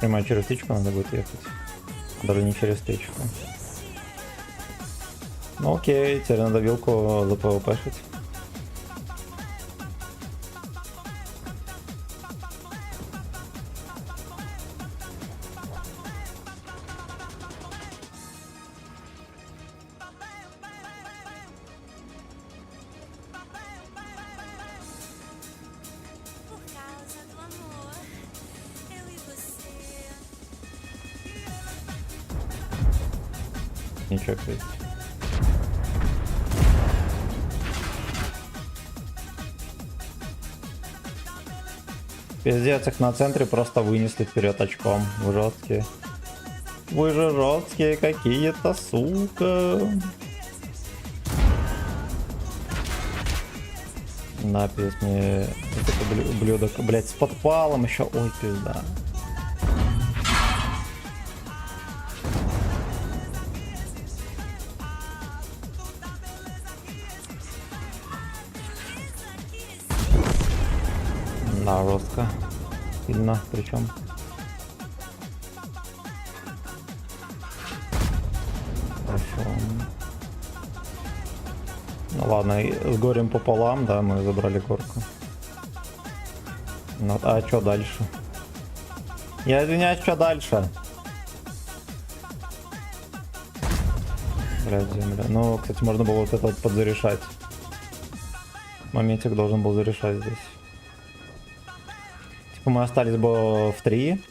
Прямо через тычку надо будет ехать. Даже не через тычку. Ну окей, теперь надо вилку за ПВПшить. воротничок есть. Пиздец, их на центре просто вынесли вперед очком. Вы жесткие. Вы же жесткие какие-то, сука. На, пиздец, мне это блюдо, блять, с подпалом еще. Ой, пизда. Да, жестко. Сильно, причем. Хорошо. Ну ладно, с горем пополам, да, мы забрали горку. Ну, а что дальше? Я извиняюсь, что дальше? Блядь, земля. Ну, кстати, можно было вот это вот подзарешать. Моментик должен был зарешать здесь. Типа мы остались бы в 3.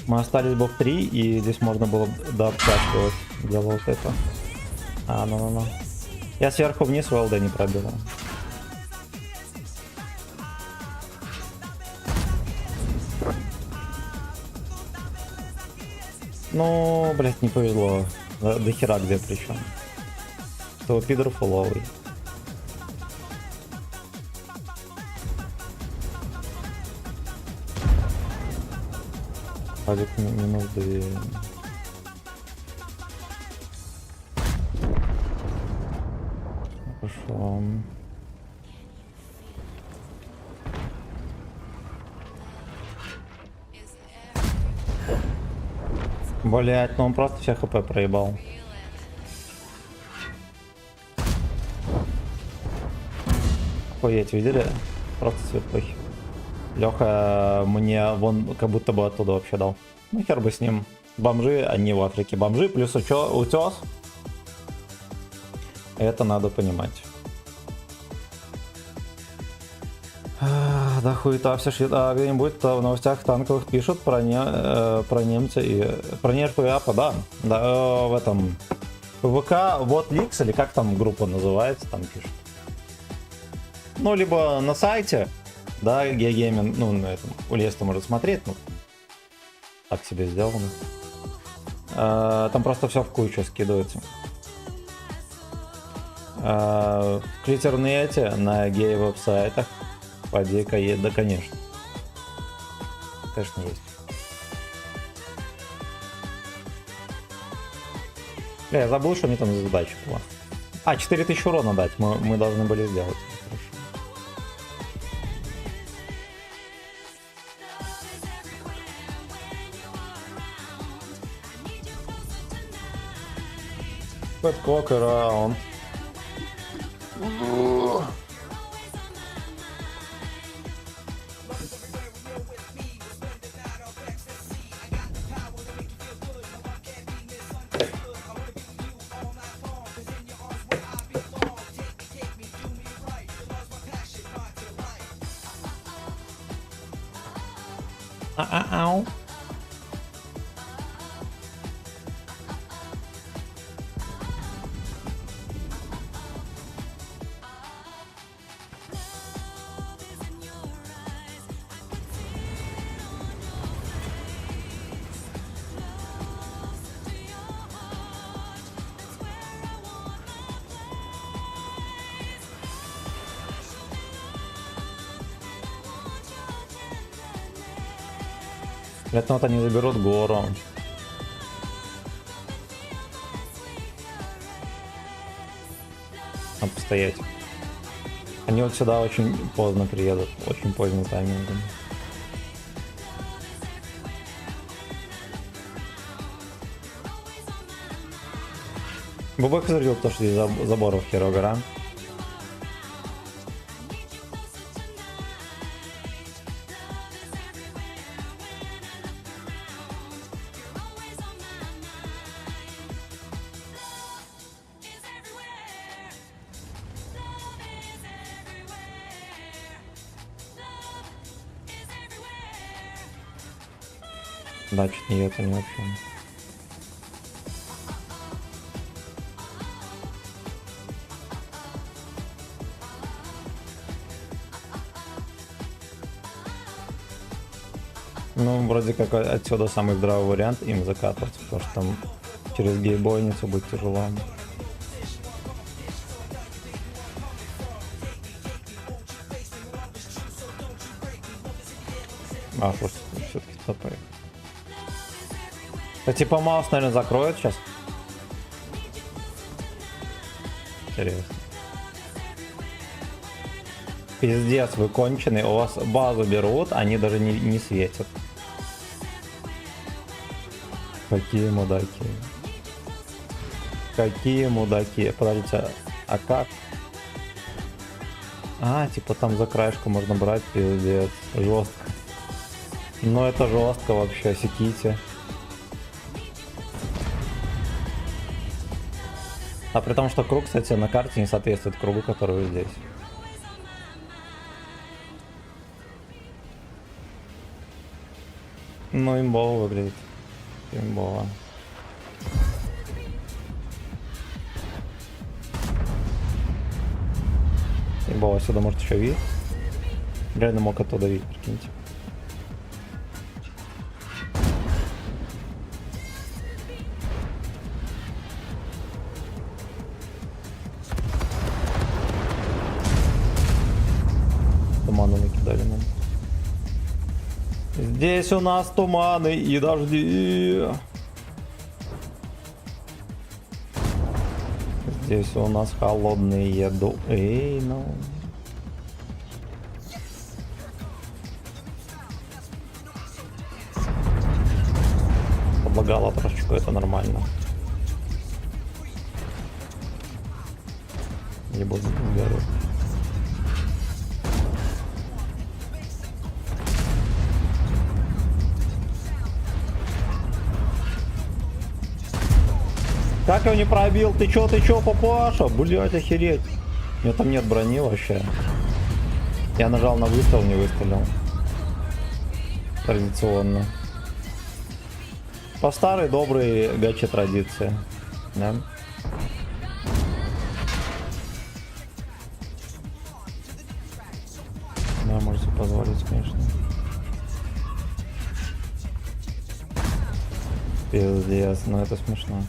Мы остались бы в 3, и здесь можно было дообтаскивать для вот это. А, ну-ну-ну. Я сверху вниз ВЛД не пробил. Ну, блять, не повезло. До хера где причем. Что пидор фуловый. Падик минус 2. Хорошо. Блять, ну он просто все хп проебал. Охуеть, видели? Просто светлый. Леха мне вон как будто бы оттуда вообще дал. Ну хер бы с ним. Бомжи, они в Африке. Бомжи плюс утес. Это надо понимать. Да хуета все шьют. А где-нибудь в новостях танковых пишут про немца и про НРПАПа, да. Да, в этом ВК вот Ликс, или как там группа называется, там пишут. Ну, либо на сайте, да, Геогейминг, ну, на этом, у Леста можно смотреть, ну, так себе сделано. Там просто все в кучу скидывается. В Клитернете, на гей-веб-сайтах, поди-ка есть, да, конечно. Конечно, есть. Я забыл, что мне там за задача была. А, 4000 урона дать мы должны были сделать. Подкок раунд. Ау. Это вот они заберут гору. Надо постоять. Они вот сюда очень поздно приедут. Очень поздно таймингом. Бубак зарил то, что здесь заборов хера гора. Значит, не это не вообще. Ну, вроде как отсюда самый здравый вариант им закатываться, потому что там через гейбойницу будет тяжело. А, просто все-таки топы. Да типа маус, наверное, закроет сейчас. Интересно. Пиздец, вы конченые, у вас базу берут, они даже не светят. Какие мудаки. Какие мудаки. Подождите, а как? А, типа там за краешку можно брать, пиздец. Жестко. Ну это жестко вообще, секите. А при том, что круг, кстати, на карте не соответствует кругу, который здесь. Ну, имбово выглядит. Имбово. Имбово сюда может еще видеть. Реально мог оттуда видеть, прикиньте. Туманы накидали нам. Здесь у нас туманы и дожди. Здесь у нас холодные дуэли. Ну. Подлагало трошечку, это нормально. Не буду говорить. Как его не пробил? Ты чё, папаша? Блять, охереть. У меня там нет брони вообще. Я нажал на выстрел, не выстрелил. Традиционно. По старой доброй гаче традиции. Да? Да, можете позволить, конечно. Пиздец, ну это смешно.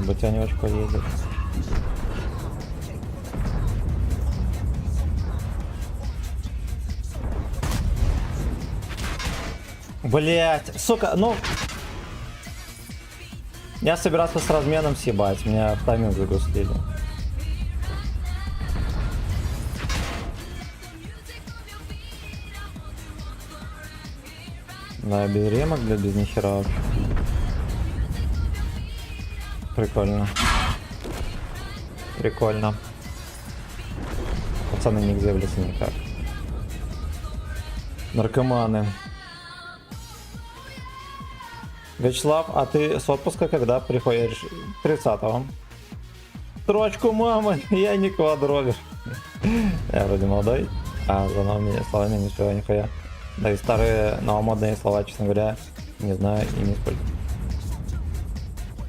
Батя не очень поедет. Блять, сука, ну... Я собирался с разменом съебать, меня в тайминг загустили. Да, без ремок, для без нихера вообще. Прикольно. Прикольно. Пацаны не гзевлятся никак. Наркоманы. Вячеслав, а ты с отпуска когда приходишь? 30-го. Строчку мамы, я не квадровер. Я вроде молодой, а за новыми словами ничего, нихуя. Да и старые новомодные слова, честно говоря, не знаю и не использую.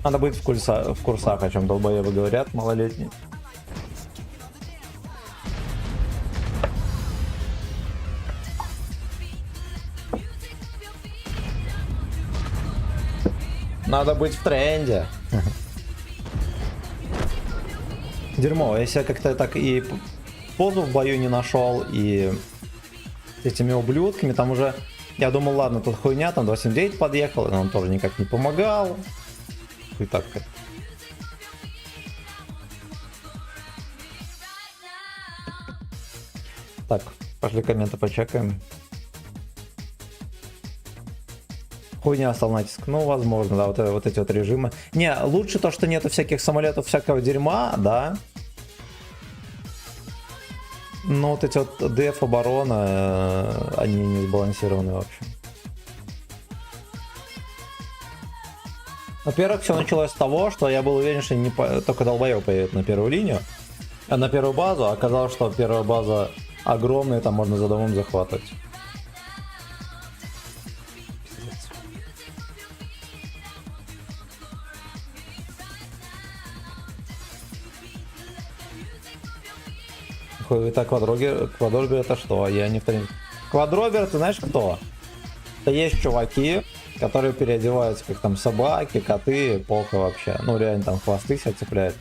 Надо быть в курсах, о чем долбоебы говорят, малолетние. Надо быть в тренде. Дерьмо, если я как-то так и позу в бою не нашел, и с этими ублюдками, там уже, я думал, ладно, тут хуйня, там 279 подъехал, но он тоже никак не помогал. И так. Так, пошли комменты почекаем. Хуйня стал натиск. Ну, возможно, да, вот эти вот режимы. Не, лучше то, что нету всяких самолетов, всякого дерьма, да. Но вот эти вот деф оборона, они не сбалансированы вообще. Во-первых, все началось с того, что я был уверен, что только долбоёб поедет на первую линию, а на первую базу. Оказалось, что первая база огромная, там можно за домом захватывать. Хуй-то квадробер это что? Я не вторник. Квадробер, ты знаешь кто? Это есть чуваки, которые переодеваются как там собаки, коты, похуй вообще. Ну реально там хвосты себя цепляют.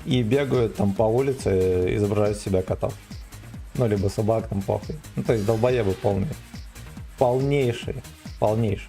И бегают там по улице, изображают себя котов. Ну либо собак там похуй. Ну то есть долбоебы полные. Полнейшие. Полнейшие.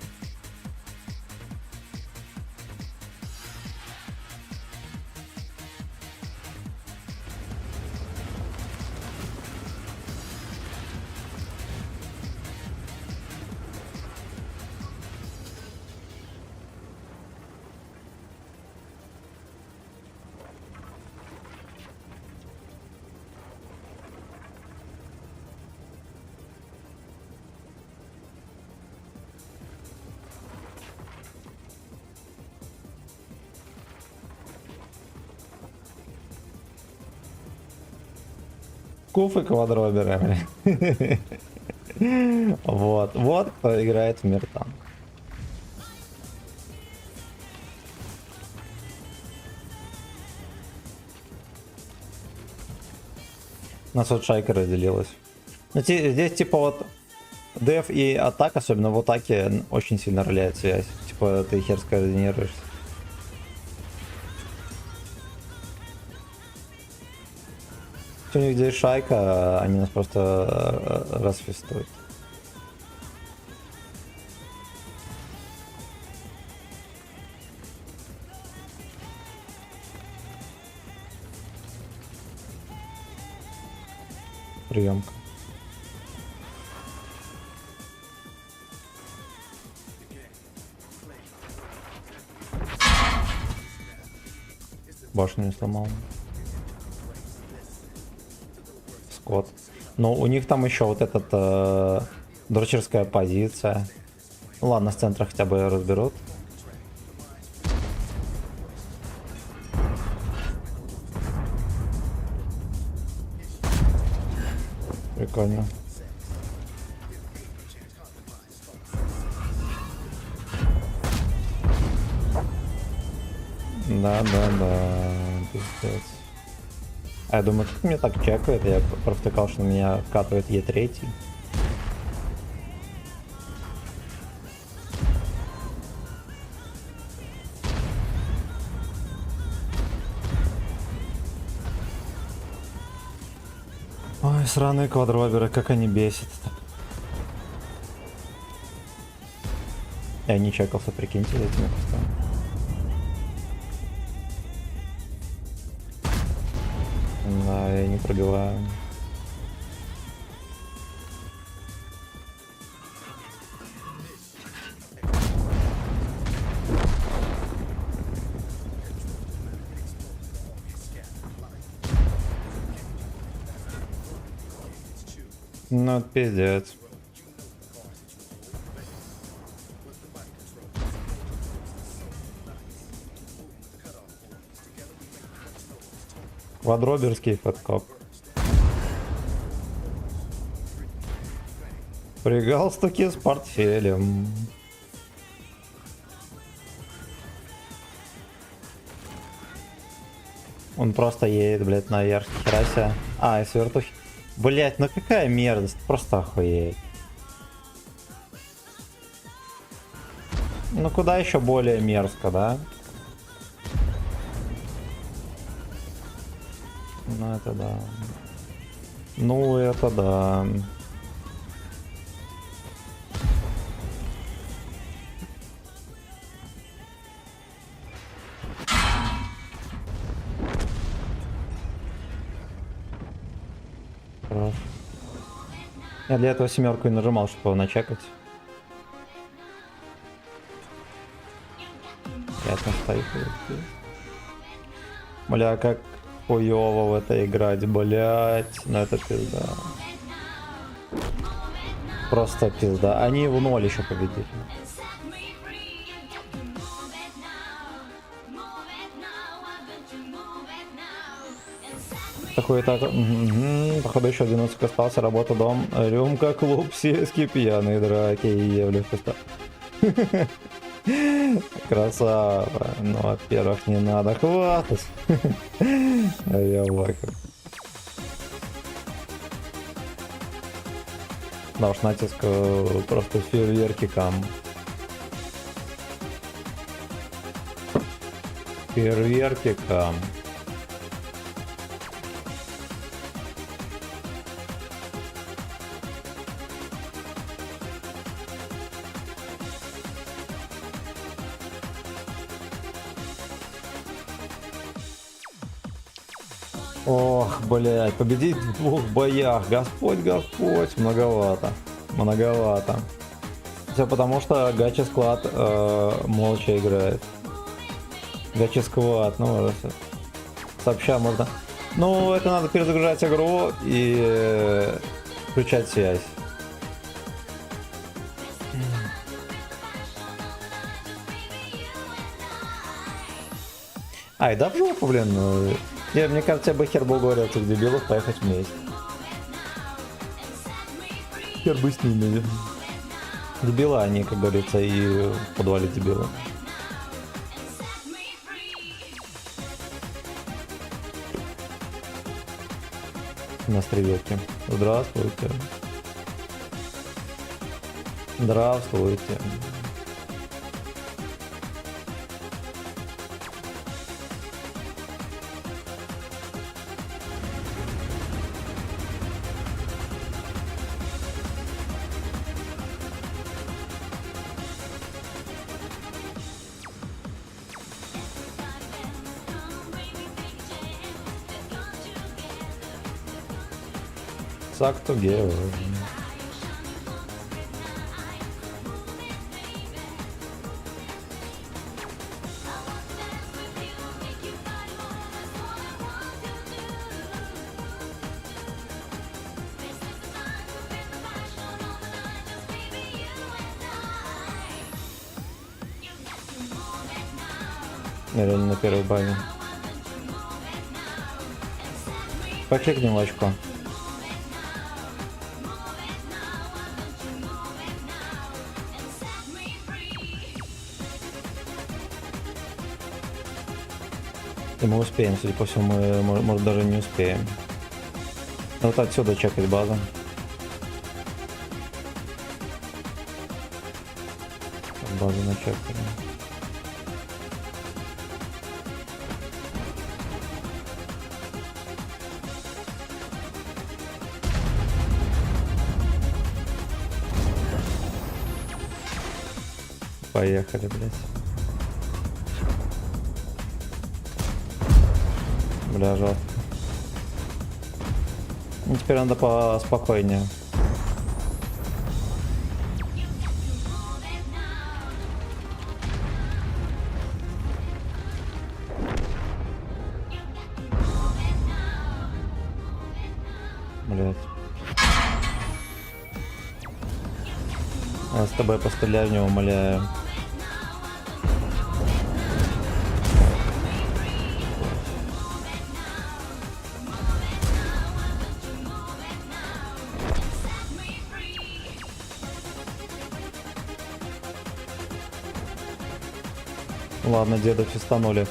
Куфы квадроберы. Вот кто играет в мир танк. У нас вот шайка разделилась. Но здесь типа вот деф и атак, особенно в атаке, очень сильно роляет связь. Типа ты хер скоординируешься. У них здесь шайка, они нас просто расфестуют. Приемка. Башню не сломал. Скот. Но у них там еще вот этот дрочерская позиция. Ну ладно, с центра хотя бы разберут. Прикольно. Да, пиздец. А я думаю, как мне так чекает, я провтыкал, что на меня вкатывает Е3. Ой, сраные квадроберы, как они бесят. Я не чекался, прикиньте, этими кустами. Да, я не пробиваю. Ну, это пиздец. Квадроберский подкоп. При галстуке с портфелем. Он просто едет, блядь, наверх, херася. А, и свертух. Блядь, ну какая мерзость, просто охуеть. Ну куда еще более мерзко, да? Ну это да. Ну это да. Хорош. Я для этого семерку и нажимал, чтобы его начекать. Я там стою. Бля, как хуёво в это играть, блять. Ну это пизда. Просто пизда. Они в ноль еще победили. Такой так. Походу еще 11 остался. Работа, дом, рюмка, клуб, сельские пьяные драки и евли в Красава. Ну, во-первых, не надо хватать. Я лайкаю. Наш натиск просто фейерверкиком. Фейерверкиком. Ох, блядь, победить в 2 боях. Господь, Господь, многовато. Многовато. Все потому, что Гачи Склад молча играет. Гачи Склад, ну, сообща можно. Ну, это надо перезагружать игру и включать связь. Ай, да в жопу, блин. Мне кажется, я бы хер бы уговорил этих дебилов поехать вместе. Хер бы с ними. Дебила они, как говорится, и в подвале дебила. На стреветке. Здравствуйте. Здравствуйте. Suck together. Я реально на первой бане. Покликни в очко. И мы успеем, судя по всему, мы, может, даже не успеем. Вот отсюда чекать базу. Базу начекали. Поехали, блядь. Бля, жестко. Ну, теперь надо поспокойнее. Блять. Я с тобой постреляю в него, умоляю. Ладно, деда фистанули.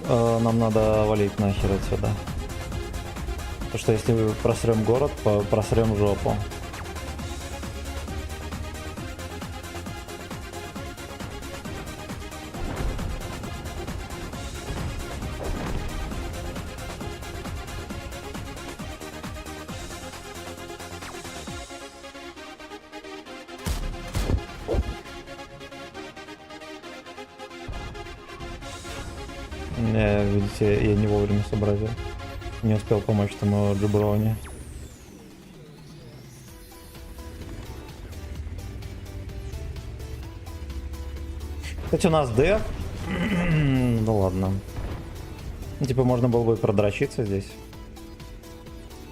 Нам надо валить нахер отсюда. Потому что если просрем город, просрем жопу. Не, видите, я не вовремя сообразил. Не успел помочь тому Джуброне. Кстати, у нас Д. Ну ладно. Ну, типа можно было бы продрочиться здесь.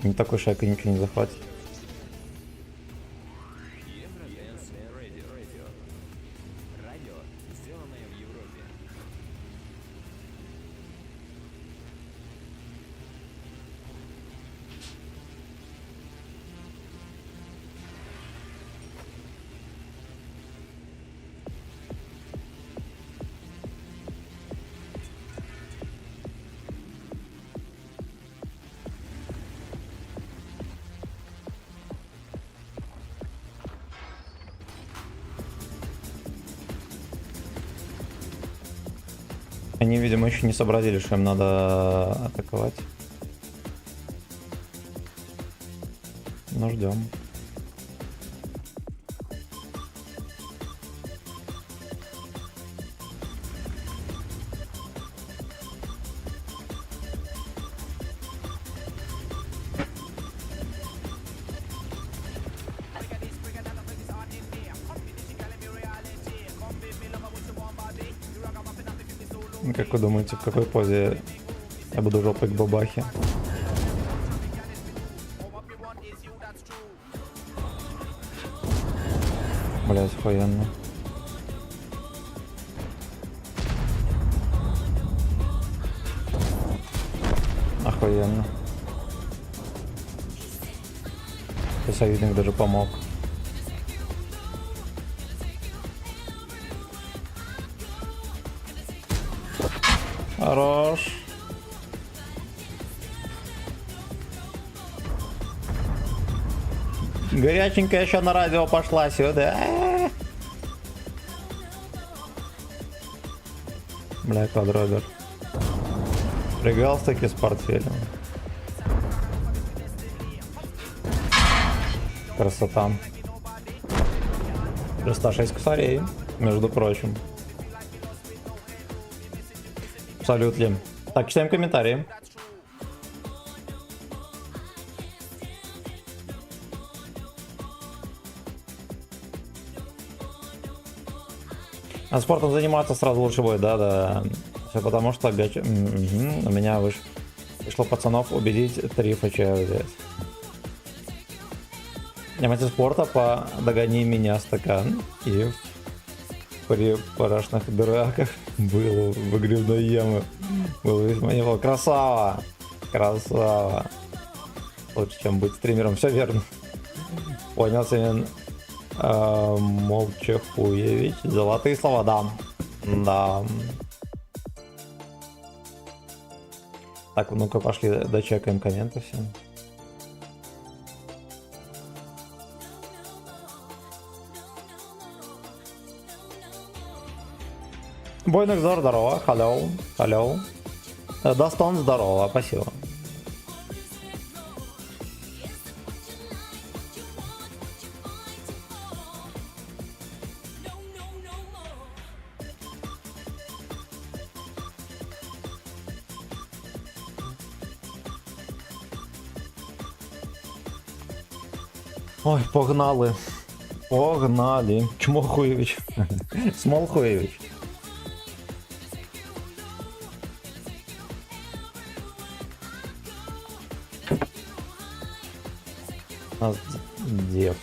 Не такой шайка ничего не захватит. Они, видимо, еще не сообразили, что им надо атаковать. Ну, ждем. Как вы думаете, в какой позе я буду жопой к бабахе? Блять, охуенно. Охуенно. Союзник даже помог. Хорош. Горяченькая еще на радио пошла сюда. Бля, квадробер. Пригался-таки с портфелем. Красота. 306 косарей, между прочим. Абсолютно. Так, читаем комментарии. А спортом заниматься сразу лучше будет, да. Все потому что опять у меня вышло пацанов убедить 3 ФЧ взять. Занимайся спорта, догони меня стакан. И при парашных драках было в грибной ямы. Было весьма неплохо. Красава! Красава! Лучше, чем быть стримером. Все верно. Понял, Семен. Молчахуевич. Золотые слова, да. Да. Так, ну-ка пошли дочекаем комменты все. Бойный взор, здорово. Hello. Hello. Достон, здорово. Спасибо. Ой, погнали. Погнали. Чмохуевич. Смолхуевич. Нас дев.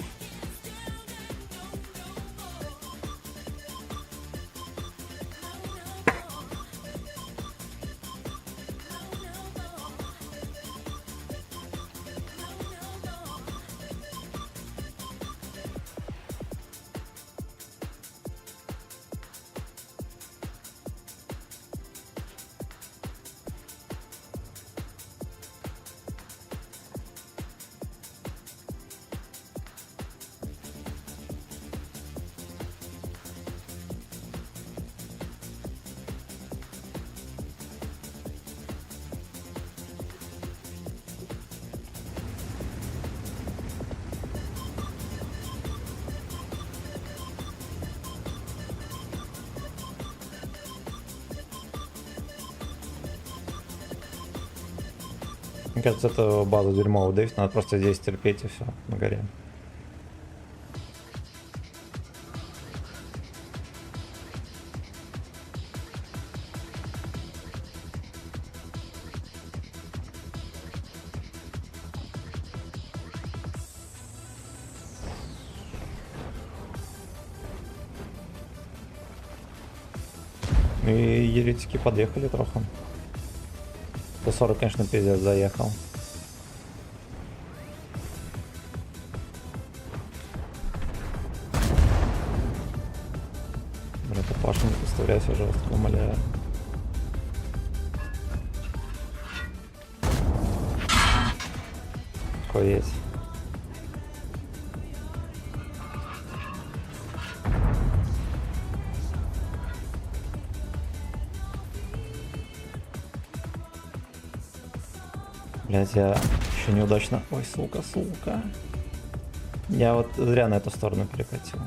Мне кажется, это база дерьмовая, Дэйв, надо просто здесь терпеть и все, на горе. И еретики подъехали трохи. 140, конечно, пиздец заехал. Брата Паша, не представляйся, пожалуйста, умоляю. Охуеть. Блять, я еще неудачно. Ой, сука, сука. Я вот зря на эту сторону перекатил.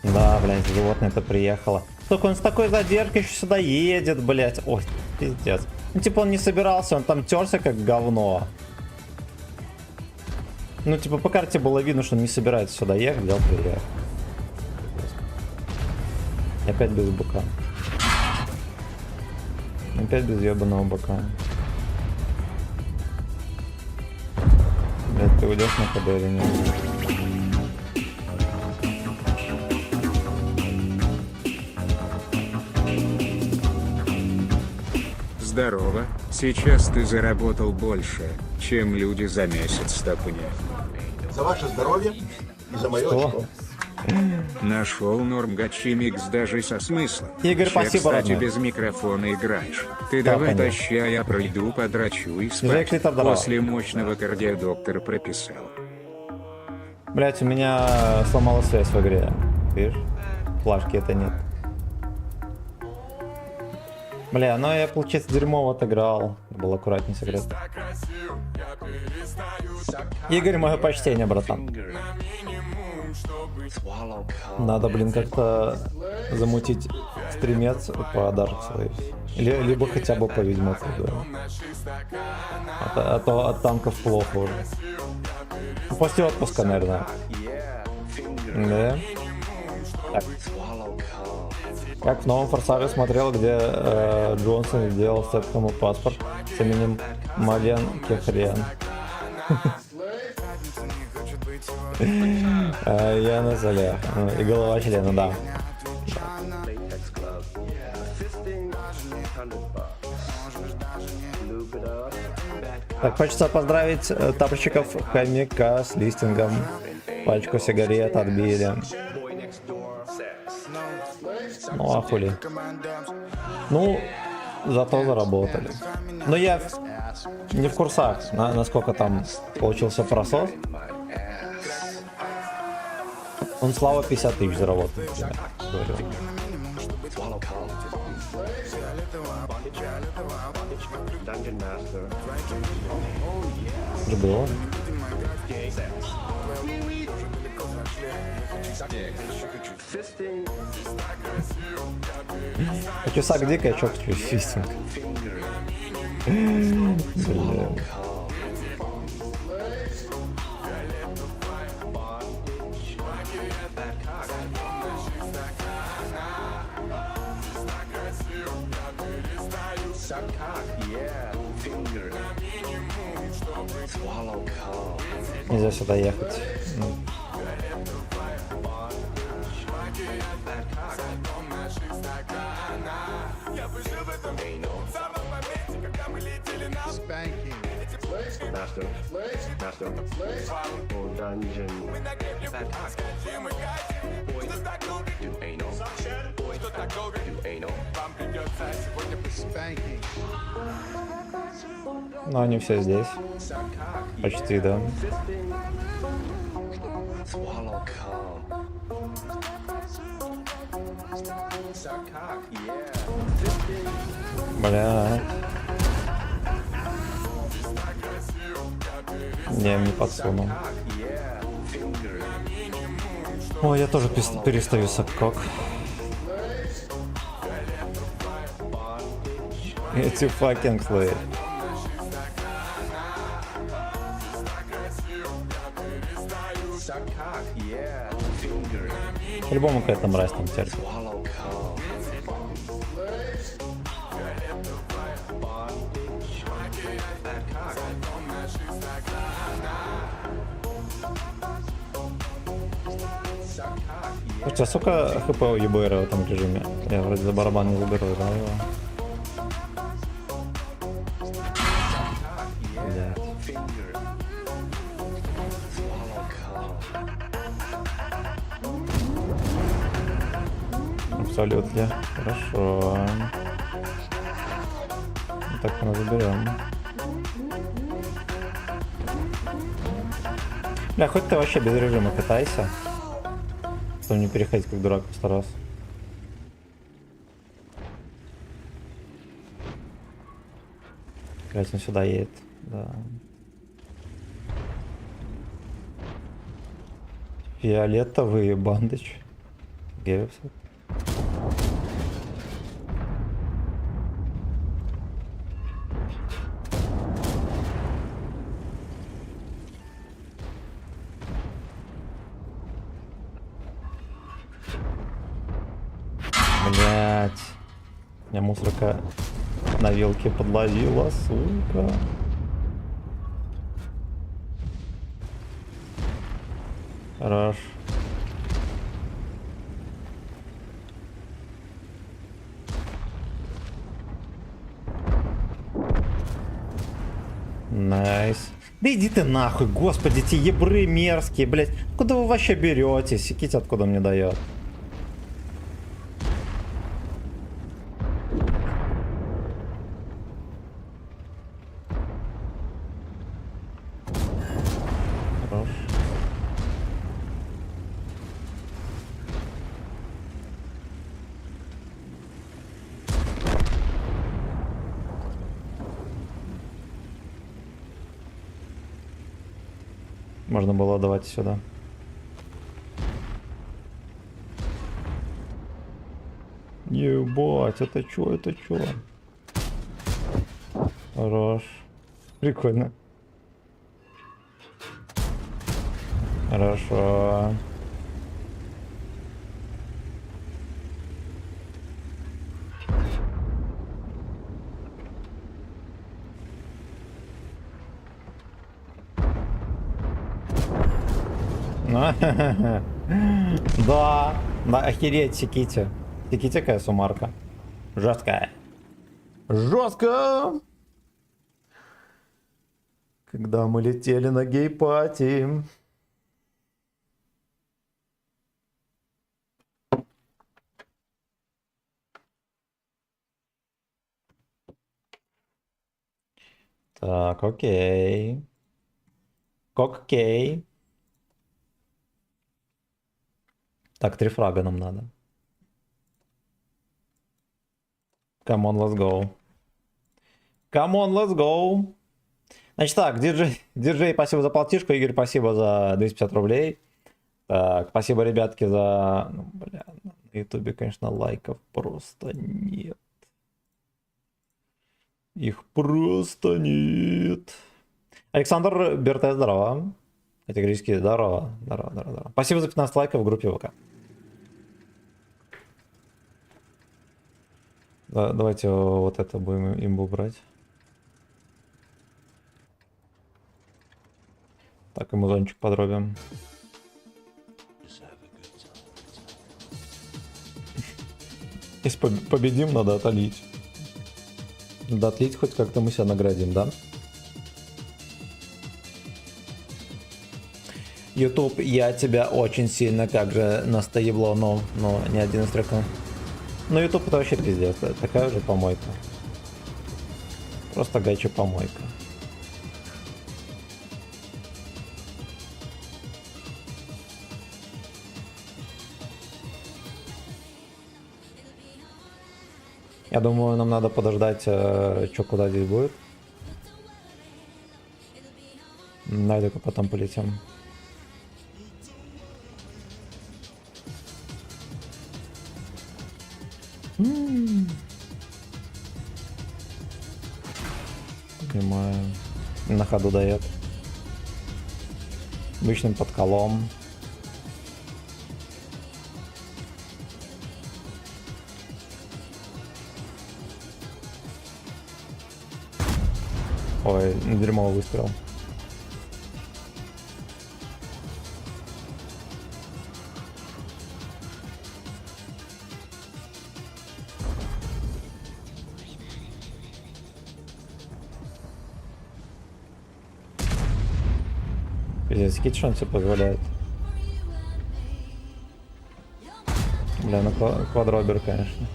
Да, блядь, животное-то приехало. Только он с такой задержкой еще сюда едет, блядь. Ой, пиздец. Ну, типа, он не собирался, он там терся как говно. Ну, типа, по карте было видно, что он не собирается сюда ехать, взял, приехал. Опять без быка. Опять без ебаного быка. Блядь, ты уйдешь на КД или нет? Здорово, сейчас ты заработал больше, чем люди за месяц стопни. За ваше здоровье и за мое Что? очко. Нашел норм гачи микс даже со смыслом. Игорь, Че, спасибо, кстати, родной. без микрофона играешь. Ты Да, давай понятно. тащи, а я пройду, подрачу и спать. Жек, ты там здорово. После мощного кардиодоктор прописал. Блять, у меня сломалась связь в игре. Видишь? Флажки это нет. Бля, ну я, получается, дерьмово отыграл. Был аккуратнее сыграть. Игорь, мое почтение, братан. Надо, блин, как-то замутить стримец по Dark Souls. Либо хотя бы по Ведьмаку, да. А то от танков плохо уже. После отпуска, наверное. Да. Так. Как в новом Форсаже смотрел, где Джонсон сделал Септому паспорт с именем Мален Кехрен. Я на зале. И голова члена, да. Так, хочется поздравить тапочников хомяка с листингом. Пачку сигарет отбили. Ну, а хули. Ну, зато заработали. Но я не в курсах, насколько там получился просос. Он Слава 50 тысяч заработал. Я говорю. Уже было? Хочу сак дико, я чё хочу фистинг. Блин. Нельзя сюда ехать. Но они все здесь. Почти, да. Бля. Не подсунул. Ой, я тоже перестаю сапкок. Эти fucking slay. По-любому какая-то мразь там терпит. Слушайте, а сколько хп у ЕБР в этом режиме? Я вроде за барабан не заберу, да, его? Блядь. Абсолютно. Хорошо. так мы заберем. Бля, хоть ты вообще без режима катайся. Чтобы не переходить как дурак в 100 раз. Блять, он сюда едет. Да. Фиолетовый бандыч. Геревс. Блять. Меня мусорка на вилке подловила, сука. Хорош. Найс. Да иди ты нахуй, господи, эти ебры мерзкие, блять. Куда вы вообще беретесь? Секите, откуда мне дает. Хорош. Можно было давать сюда. Ебать, это чё, это чё? Хорош. Прикольно. Хорошо. Да, охереть, секите. Секите, какая сумарка. Жесткая. Жестко. Когда мы летели на гей-пати. Так, окей. Окей. Так, 3 фрага нам надо. Come on, let's go. Come on, let's go. Значит так, диджей, спасибо за полтишку, Игорь, спасибо за 250 рублей. Так, спасибо, ребятки, за... Ну, бля, на ютубе, конечно, лайков просто нет. Их просто нет. Александр Берте, здорово. Категорически здорово. Здорово. Спасибо за 15 лайков в группе ВК. Давайте вот это будем имбу брать. Так, и музончик подробим. Если победим, надо отлить. Надо отлить, хоть как-то мы себя наградим, да? YouTube, я тебя очень сильно как же настоебло, но ни один из треков. Ну, YouTube это вообще пиздец, такая же помойка. Просто гайча помойка. Я думаю, нам надо подождать, что куда здесь будет. Найду-ка потом полетим. Понимаю. На ходу дает. Обычным подколом. Ой, дерьмовый выстрел. Пиздец, кит, что он себе позволяет. Бля, ну квадробер, конечно.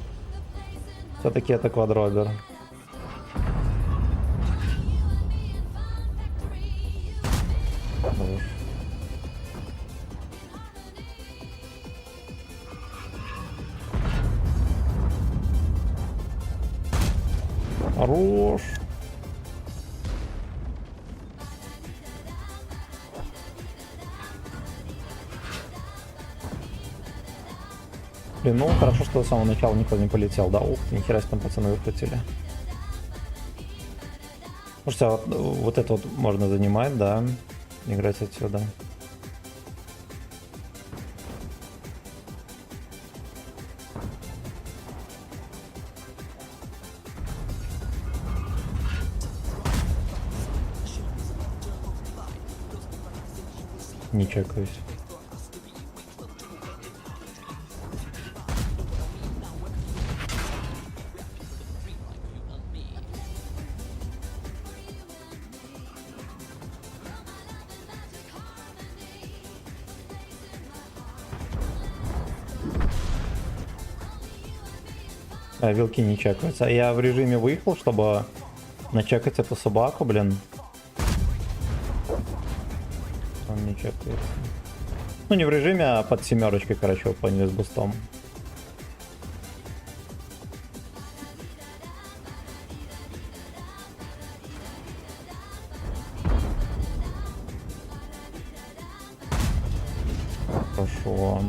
Все-таки это квадробер. Хорош. Блин, ну хорошо, что с самого начала никто не полетел, да? Ух, нихера себе там пацаны выкрутили. Слушайте, а вот это вот можно занимать, да? Играть отсюда. Не чекаюсь. А, вилки не чекаются. Я в режиме выехал, чтобы начекать эту собаку, блин. Он не чекается. Ну, не в режиме, а под семерочкой, короче, поняли, с бустом. Хорошо.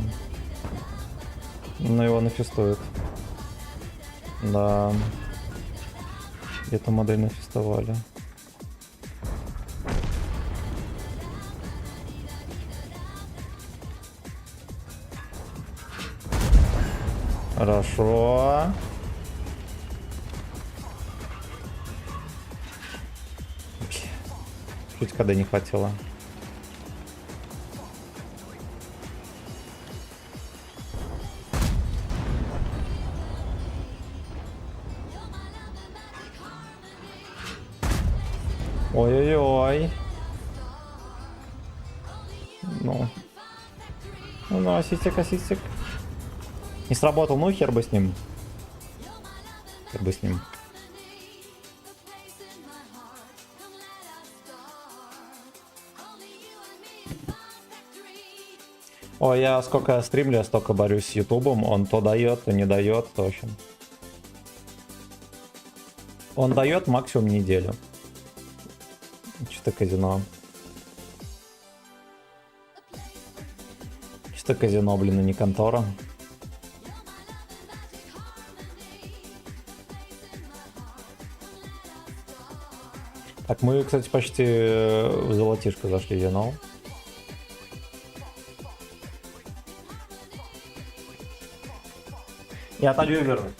Ну, его нафестует. Да. Где-то модель нафестовали. Хорошо. Чуть когда не хватило. Ой-ой-ой. Ну, ассистик. Не сработал, ну хер бы с ним. Ой, я сколько стримлю, я столько борюсь с ютубом. Он то дает, то не дает, в общем. Он дает максимум неделю. Что-то казино. Что казино, блин, а не контора. Так, мы, кстати, почти в золотишко зашли, Зенол. Я отойду и вернусь.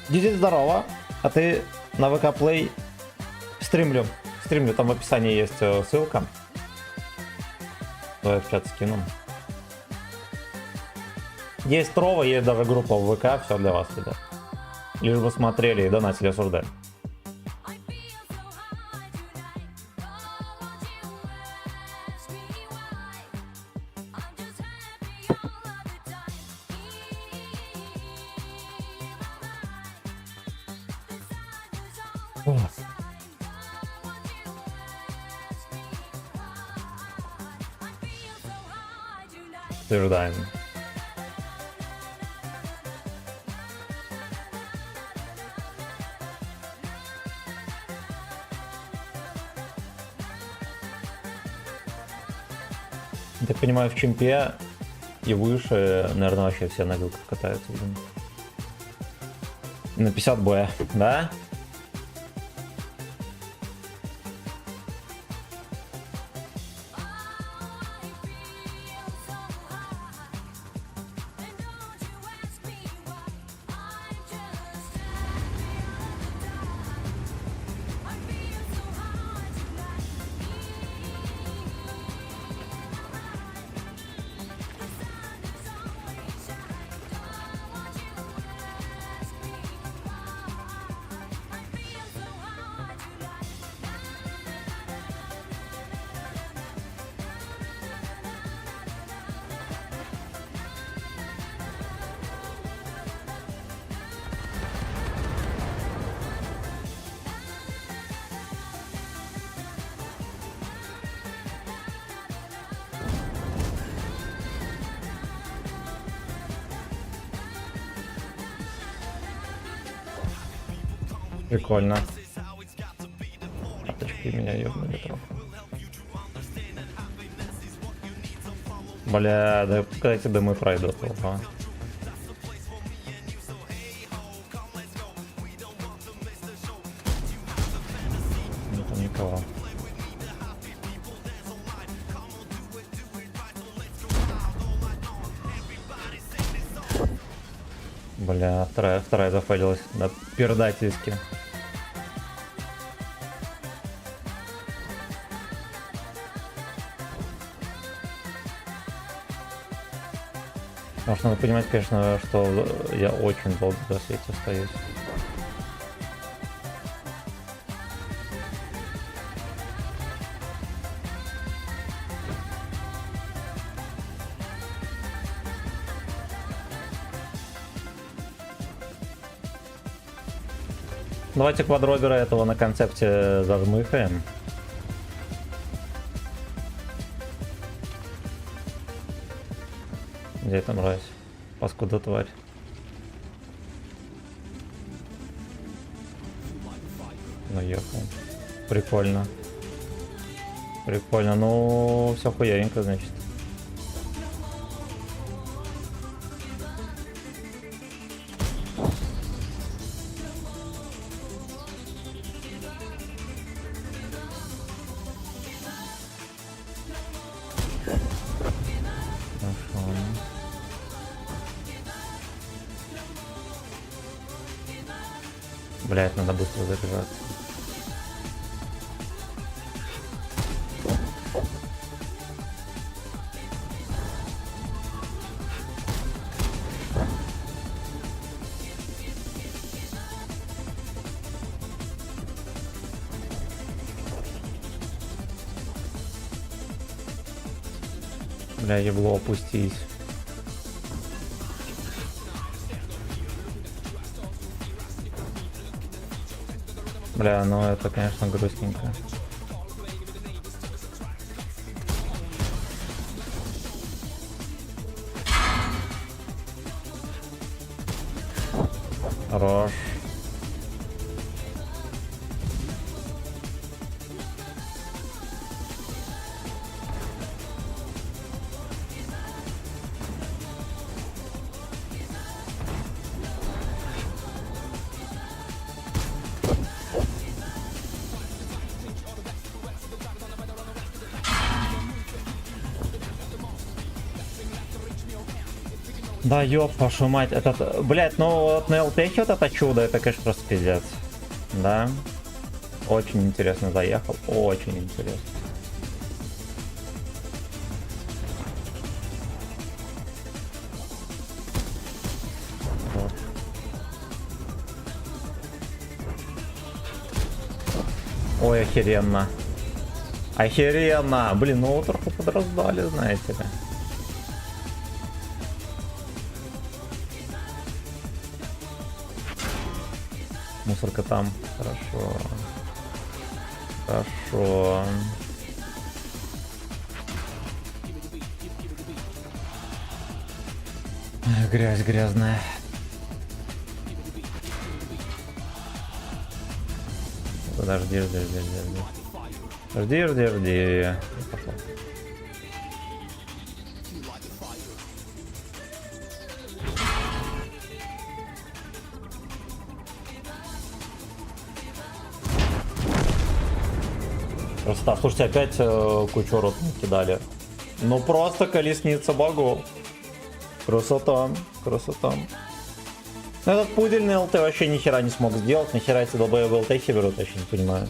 Диди, здорово. А ты на ВК Play стримлю, там в описании есть ссылка. Давай в чат скину. Есть Трова, есть даже группа в ВК, все для вас, ребят. Лишь бы смотрели и донатили осуждать. Подтверждаем. Я так понимаю, в чемпе и выше, наверное, вообще все на вилках катаются. Блин. На 50 Б, да? Прикольно. Карточки меня ёбнули трохи. Бля, да когда эти дымы пройдут, ага. Ну там никого. Бля, вторая зафейлилась, да, пердательски. Потому что надо понимать, конечно, что я очень долго в засвете остаюсь. Давайте квадробера этого на концепте зажмыхаем. Где эта мразь? Паскуда тварь. Наехал. Прикольно. Прикольно. Ну, все хуяренько, значит. Блять, надо быстро заряжаться. Бля, ебло, опустись. Бля, ну это, конечно, грустненько. Хорош. Да ёб вашу мать, этот, блять, ну вот на ЛТХ вот это чудо, это, конечно, просто пиздец. Да. Очень интересно заехал, очень интересно. Вот. Ой, охеренно. Охеренно! Блин, ну трохи подраздали, знаете ли. Мусорка там. Хорошо. Хорошо. Грязь грязная. Подожди, жди. Пошел. Красота. Слушайте, опять кучу рот накидали. Ну просто колесница богов. Красота, красота. Ну, этот пудель на ЛТ вообще ни хера не смог сделать. Нахера эти долбоебы ЛТхи берут, вообще не понимаю.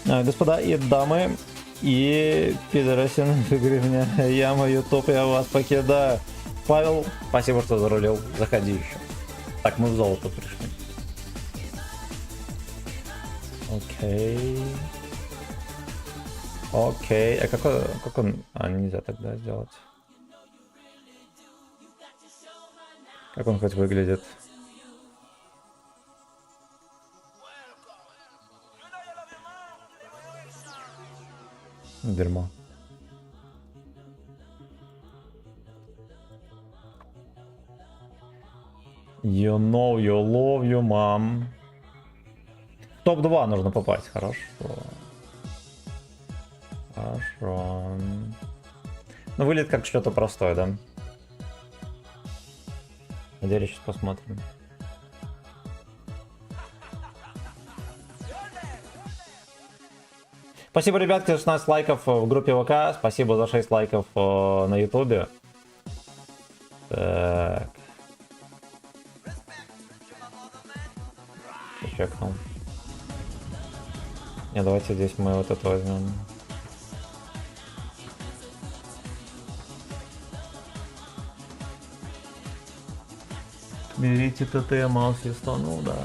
Господа и дамы, и пидорасин в игре меня. Яма, ютуб, я вас покидаю. Павел, спасибо, что зарулил. Заходи еще. Так, мы в золото пришли. Окей. Окей. А как он... А, нельзя тогда сделать. Как он хоть выглядит? Дерьмо. You know you love you, mom. Топ-2 нужно попасть, хорошо. Хорошо. Ну, выглядит как что-то простое, да? На деле сейчас посмотрим. Спасибо, ребятки, за 16 лайков в группе ВК. Спасибо за 6 лайков на ютубе. Так. Чекнул. Не, давайте здесь мы вот это возьмем. Берите ТТ, маус и стану, да.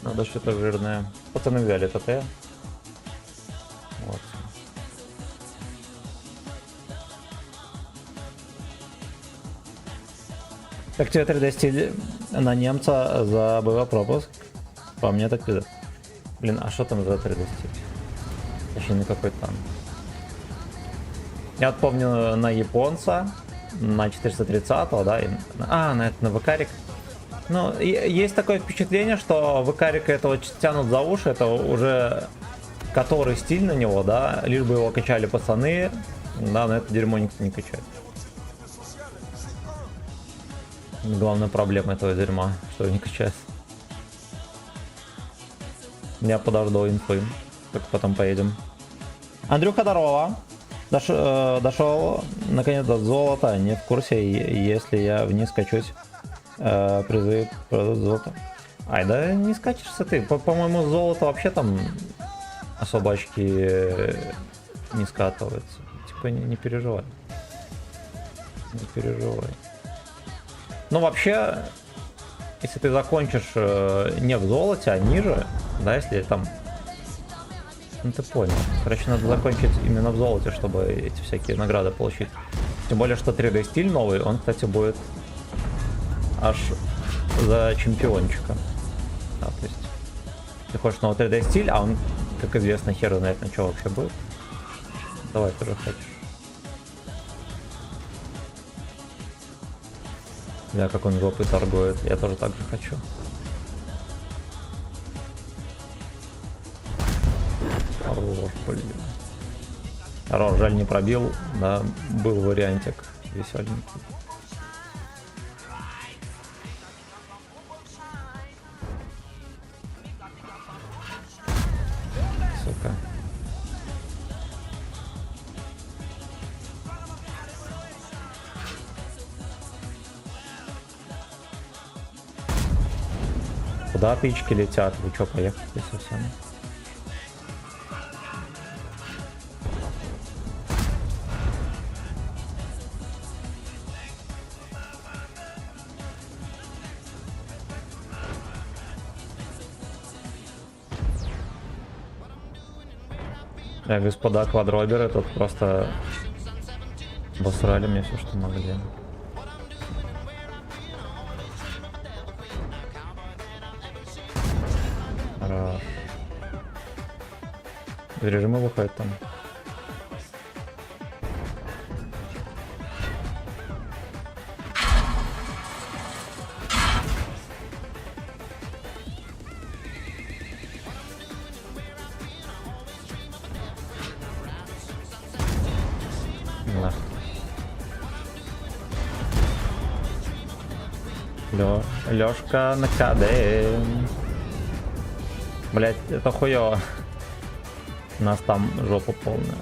Надо что-то жирное. Пацаны взяли ТТ. Вот. Так тебе 3D стиль на немца за БВ пропуск. По мне так пиздец. Блин, а что там за 3D стиль? Вообще никакой там. Я вот помню на японца, на 430, да, и... на ВКарик. Ну, есть такое впечатление, что ВКарика этого тянут за уши, это уже который стиль на него, да, лишь бы его качали пацаны, да, на это дерьмо никто не качает. Главная проблема этого дерьма, что его не качает. Я подожду инфы, только потом поедем. Андрюха, здорово. Дошел наконец до золота, не в курсе, если я вниз качусь, призы продадут золото. Ай, да не скачешься ты, по-моему, золото вообще там особо очки не скатываются. Типа не переживай. Не переживай. Ну вообще, если ты закончишь не в золоте, а ниже, да, если там... Ну ты понял. Короче, надо закончить именно в золоте, чтобы эти всякие награды получить. Тем более, что 3D стиль новый, он, кстати, будет аж за чемпиончика. Да, то есть ты хочешь новый 3D стиль, а он, как известно, хер знает, на что вообще будет. Давай, тоже хочешь. Да, как он жопой торгует, я тоже так же хочу. Хорош, блин. Хорош, жаль не пробил, да, был вариантик веселенький. Сука. Куда тычки летят? Вы что, поехали совсем? Господа квадроберы тут просто обосрали мне все, что могли. Хорош. Из режима выходит там. Лёшка на КД. Блять, это хуёво. У нас там жопа полная.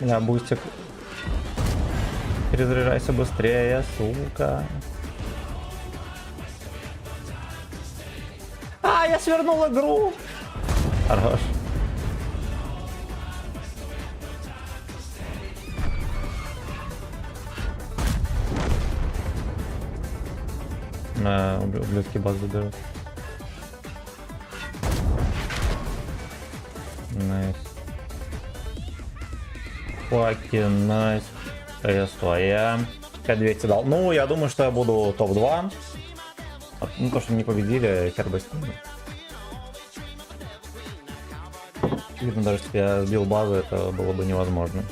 Я бустик. Перезаряжайся быстрее, сука. А, я свернул игру. Хорош. Ублюдки базу берут. Найс. Fucking nice. Я своя. 5200 дал. Ну, я думаю, что я буду топ-2. Ну, то, что не победили, хер бы с ними. Видно, даже если я сбил базу, это было бы невозможно.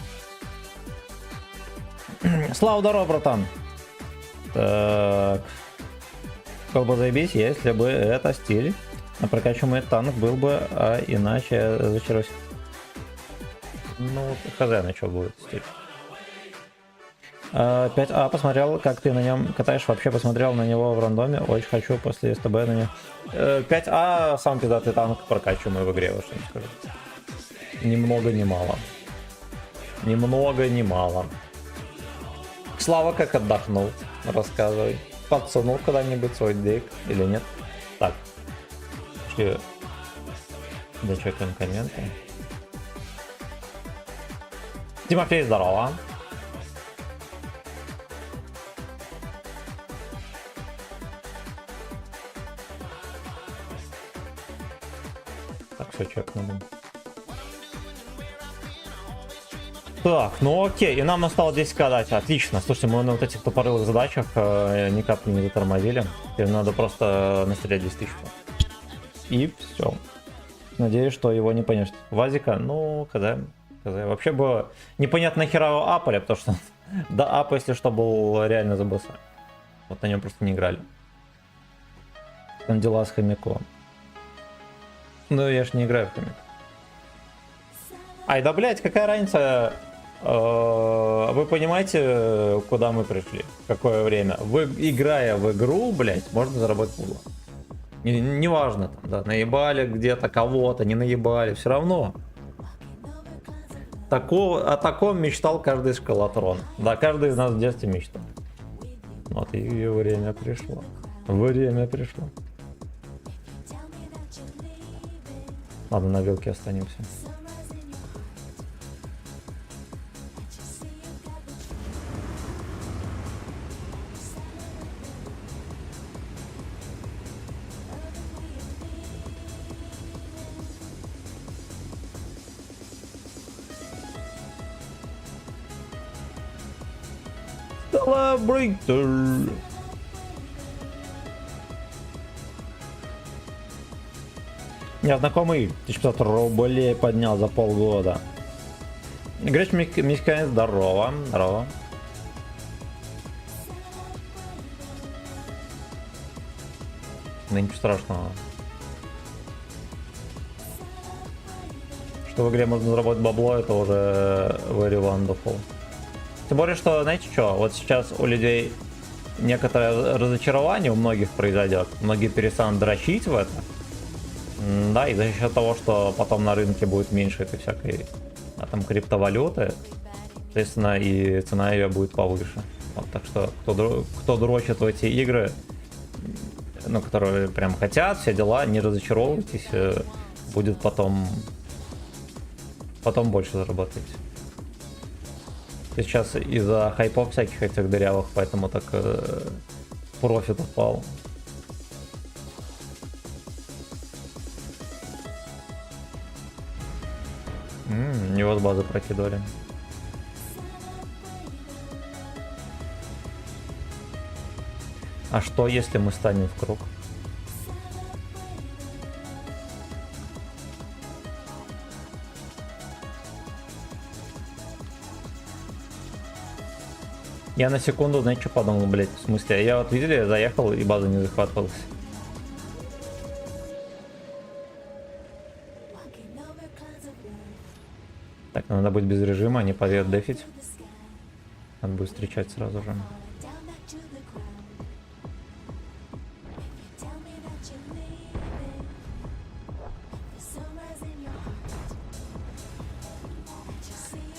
Слава, здорово, братан. Так. Как бы заебись, если бы это стиль. А прокачиваемый танк был бы, а иначе я зачарусь. Ну, хз, на что будет стиль. 5А посмотрел, как ты на нем катаешь, вообще посмотрел на него в рандоме, очень хочу после СТБ на него. 5А сам пиздатый танк прокачиваемый в игре, вот что я скажу. Ни много ни мало. Ни много ни мало. Слава, как отдохнул, рассказывай. Подсунул когда-нибудь свой дик или нет? Так. Дочекаем комменты. Тимофей, здорово. Так, все, чекнем. Так, ну окей, и нам осталось 10к дать, отлично. Слушайте, мы на вот этих тупорылых задачах ни капли не затормозили. Теперь надо просто настрелять 10 тысяч. И все. Надеюсь, что его не понесет. Вазика, ну, когда вообще было непонятно нахера его апали, потому что до апа, если что, был реально за босса. Вот на нем просто не играли. Там дела с хомяком. Ну, я ж не играю в хомяк. Ай, да, блять, какая разница? Вы понимаете, куда мы пришли? В какое время? Вы, играя в игру, блять, можно заработать пудло. Неважно, там, да, наебали где-то кого-то, не наебали, все равно. О таком мечтал каждый школотрон. Да, каждый из нас в детстве мечтал. Вот и время пришло. Время пришло. Ладно, на вилке останемся. Celebrator. Незнакомый 1500 рублей поднял за полгода. Греч Мишка, здорово. Здорово. Да ничего страшного. Что в игре можно заработать бабло, это уже very wonderful. Тем более, что, знаете что, вот сейчас у людей некоторое разочарование у многих произойдет. Многие перестанут дрочить в это. Да, и за счет того, что потом на рынке будет меньше этой всякой там криптовалюты, соответственно, и цена ее будет повыше. Вот, так что, кто дрочит в эти игры, ну, которые прям хотят, все дела, не разочаровывайтесь, будет потом больше заработать. Сейчас из-за хайпов всяких этих дырявых, поэтому так профит упал. Его с базы прокидывали. А что, если мы станем в круг? Я на секунду, знаете, что подумал, блядь, в смысле? Я вот, видели, я заехал и база не захватывалась. Так, надо быть без режима, они поверят дефить. Надо будет встречать сразу же.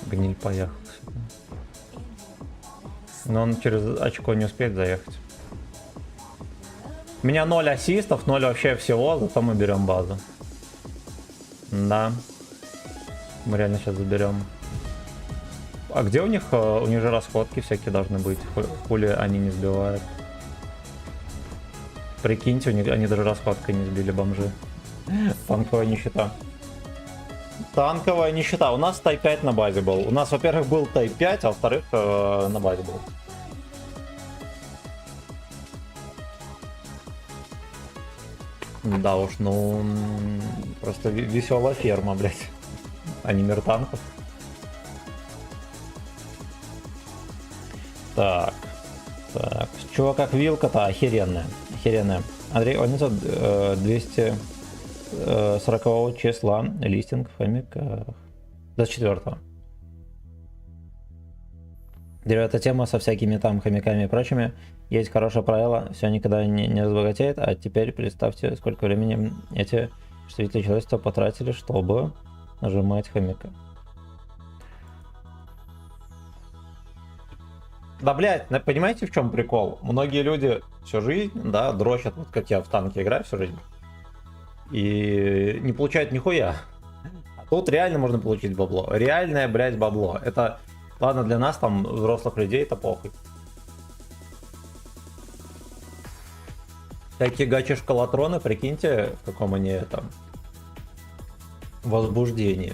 Гниль поехал сюда. Но он через очко не успеет заехать. У меня 0 ассистов, 0 вообще всего, зато мы берем базу. Да. Мы реально сейчас заберем. А где у них? У них же расходки всякие должны быть. Хули они не сбивают. Прикиньте, у них, они даже расходкой не сбили, бомжи. Танковая нищета. Танковая нищета. У нас Тай 5 на базе был. У нас, во-первых, был Тай 5, а во-вторых, на базе был. Да уж, ну... Просто веселая ферма, блядь. А не мир танков. Так. Так. Чего как вилка-то охеренная. Охеренная. Андрей, он несет 240 числа листинг хомик 24-го. 9-я тема со всякими там хомяками и прочими. Есть хорошее правило, все никогда не разбогатеет, а теперь представьте, сколько времени эти представители человечества потратили, чтобы нажимать хомяка. Да, блядь, понимаете, в чем прикол? Многие люди всю жизнь, да, дрочат, вот как я в танке играю всю жизнь, и не получают нихуя. А тут реально можно получить бабло. Реальное, блядь, бабло. Это, ладно, для нас, там, взрослых людей, это похуй. Такие гачи-шкалатроны, прикиньте, в каком они там возбуждении.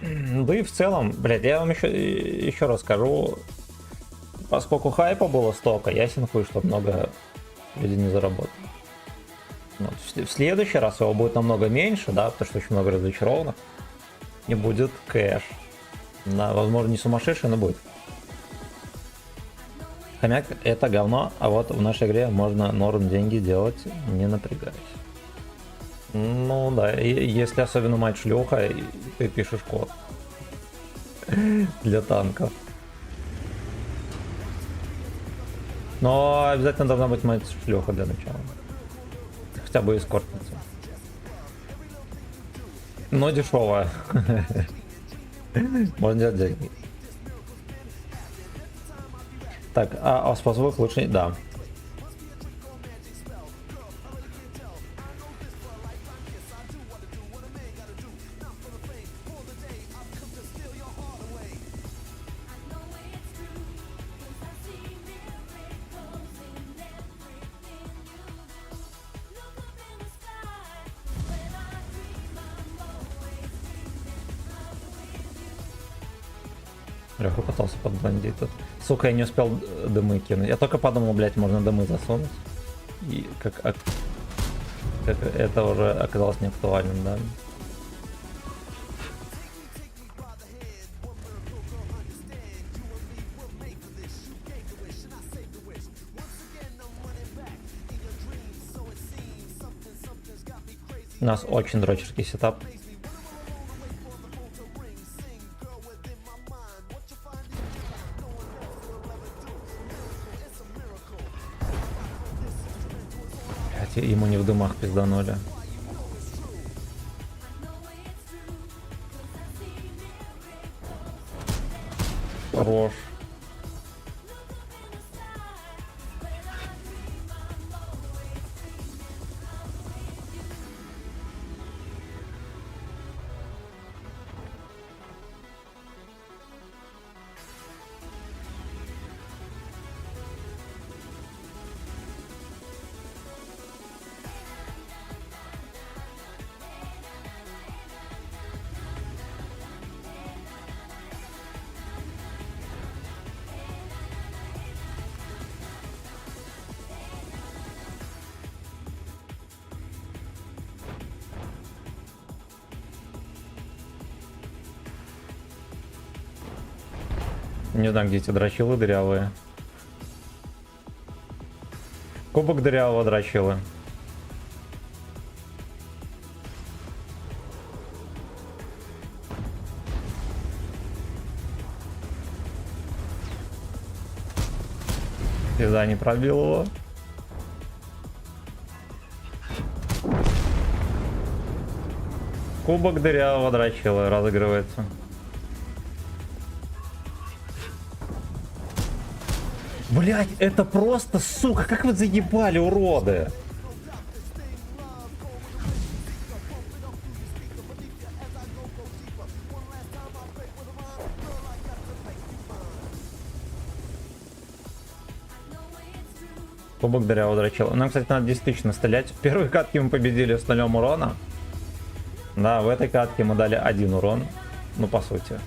Да и в целом, блядь, я вам еще расскажу. Поскольку хайпа было столько, ясен хуй, что много людей не заработали. Вот. В следующий раз его будет намного меньше, да, потому что очень много разочарованных. И будет кэш. Да, возможно, не сумасшедший, но будет. Хомяк это говно, а вот в нашей игре можно норм деньги делать, не напрягаясь. Ну да, если особенно мать шлюха, и ты пишешь код для танков. Но обязательно должна быть мать шлюха для начала. Хотя бы эскортница. Но дешевая. Можно делать деньги. Так, а способов лучше... Да. Леха пытался под бандитов. Сука, я не успел дымы кинуть. Я только подумал, блять, можно дымы засунуть. И как это уже оказалось неактуальным, да. У нас очень дрочерский сетап. Ему не в дымах пизданули. Хорош. Не знаю, где эти дрочилы дырявые. Кубок дырявого дрочилы. Пизда не пробил его. Кубок дырявого дрочила разыгрывается. Блять, это просто, сука, как вы заебали, уроды. Кубок дырявого дрочила. Нам, кстати, надо 10 тысяч настрелять. В первой катке мы победили с 0 урона. Да, в этой катке мы дали 1 урон. Ну, по сути.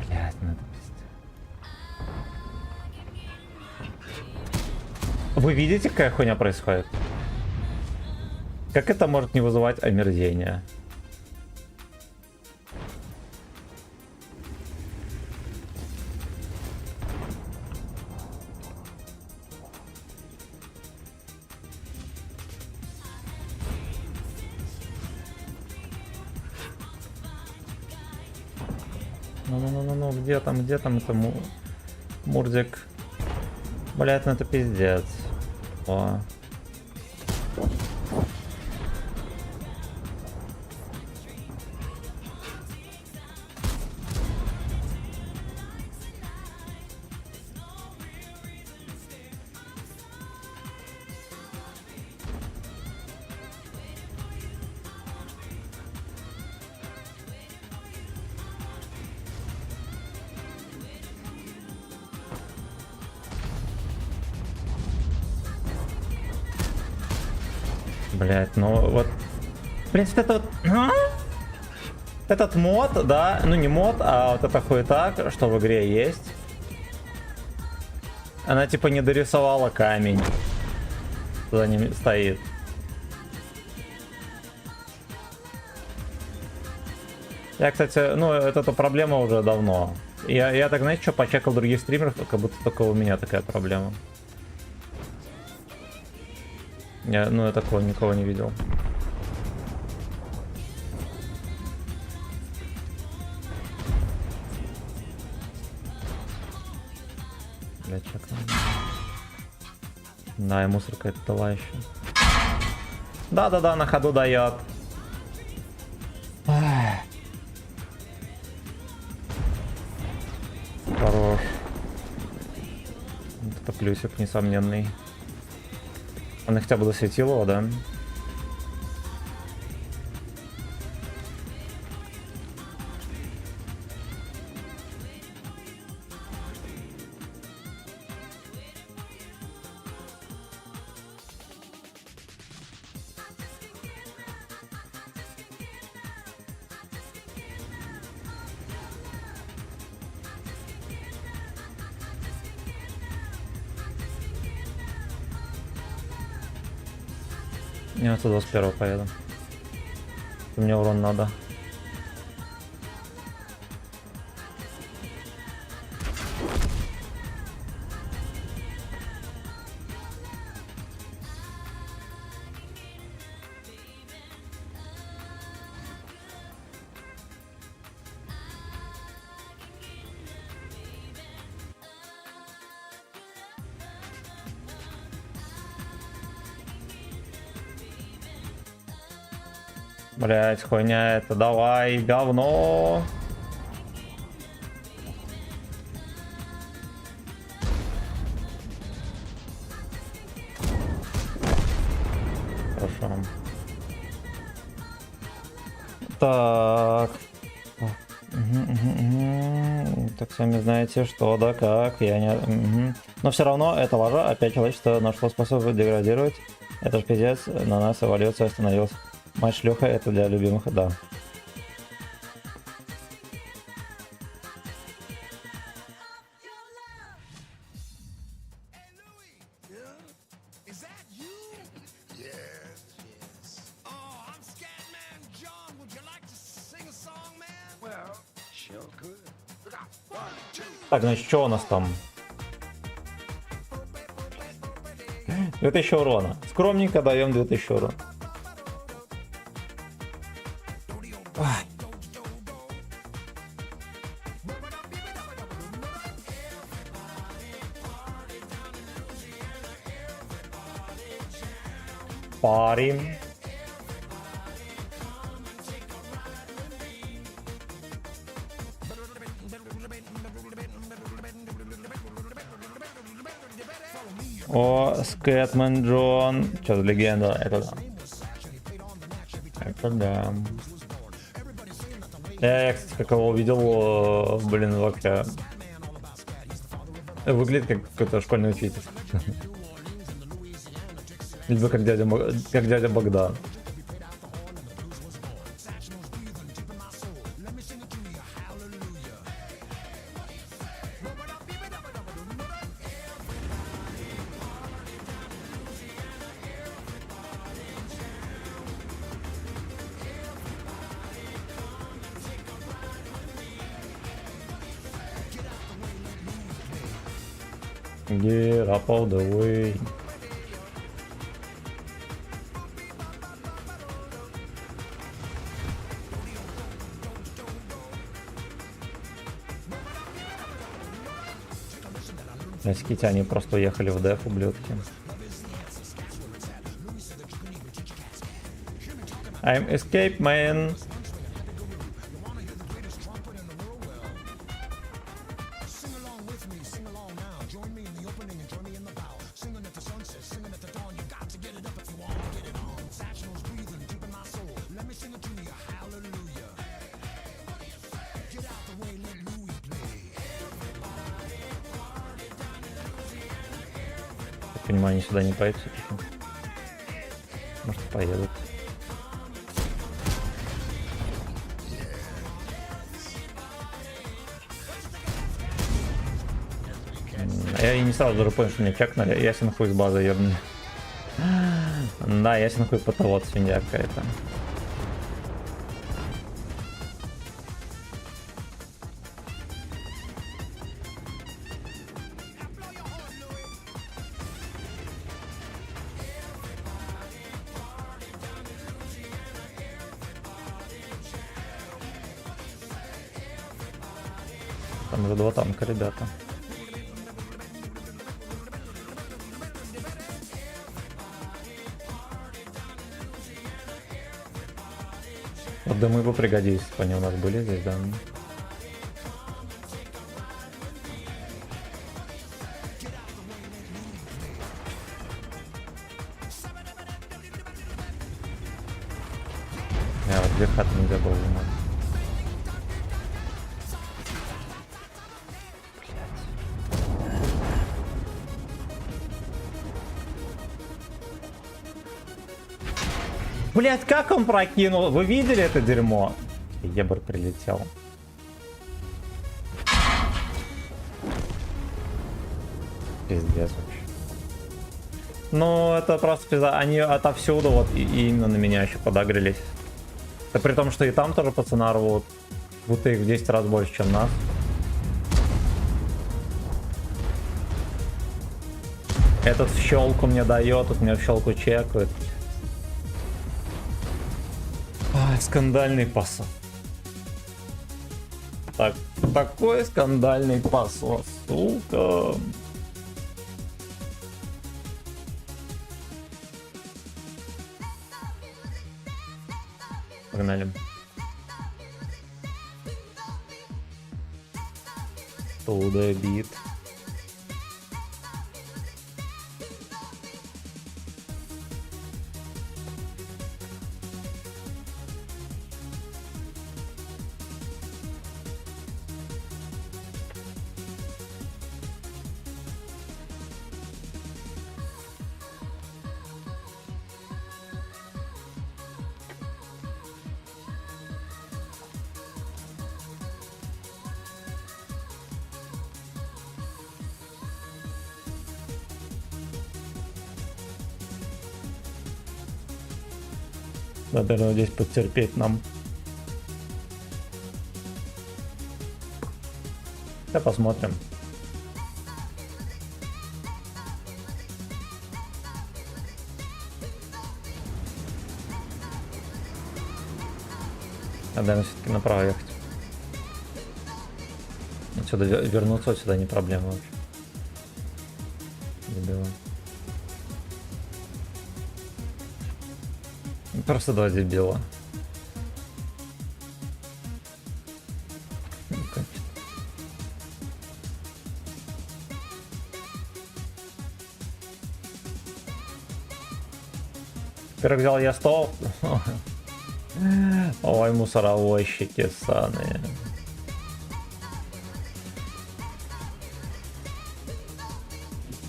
Блять, ну это пиздец. Вы видите, какая хуйня происходит? Как это может не вызывать омерзения? Ну, где там это Мурзик? Блять, ну это пиздец. О. Блять, ну вот. В принципе, это вот. Этот мод, да, ну не мод, а вот эта хуета, что в игре есть. Она типа не дорисовала камень. За ним стоит. Я, кстати, ну это проблема уже давно. Я так, знаете, что, почекал других стримеров, как будто только у меня такая проблема. Я такого никого не видел. Блять, что там? Да, и мусорка это дала еще. Да, на ходу дает. Хорош. Это плюсик несомненный. Она хотя бы засветила его, да? Я туда с первого поеду. Мне урон надо. Блять, хуйня это, давай, говно. Хорошо. Так. Так сами знаете, что да как, я не... Но все равно это ложа, опять человечество нашло способ деградировать. Это ж пиздец, на нас эволюция остановилась. Мать шлюха это для любимых, да. Так, значит, что у нас там? 2000 урона. Скромненько даем 2000 урона. Ай. Парим. О, Скэтмен Джон. Что, легенда? Это да. Это да. Я, кстати, как его увидел, блин, вообще выглядит как какой-то школьный учитель. Либо как дядя Богдан. Get up all the way. Ските, они просто уехали в деф, ублюдки. I'm escape, man. Понимаю, они сюда не поедут все-таки. Может, поедут. Я и не сразу даже понял, что меня чекнули. Ясен хуй с базы ебаный. Да, ясен хуй ПТ, свинья какая-то. Там уже 2 танка, ребята. Вот дымы бы пригодились, если бы они у нас были здесь, да. Я вот 2 хаты нельзя было взимать. Блять, как он прокинул? Вы видели это дерьмо? Ебр прилетел. Пиздец вообще. Ну, это просто пизда. Они отовсюду вот и именно на меня еще подогрелись. Да при том, что и там тоже пацана рвут. Будто их в 10 раз больше, чем нас. Этот в щелку мне дает, тут меня в щелку чекают. Скандальный посол. Так, такой скандальный посол, сука. Погнали. Туда бит. Надо здесь потерпеть нам. Да, посмотрим. Надо все-таки направо ехать. Отсюда вернуться отсюда не проблема вообще. Дебилы. Просто два дебила. Теперь взял я стол. Ой, мусоровозчики ссаные.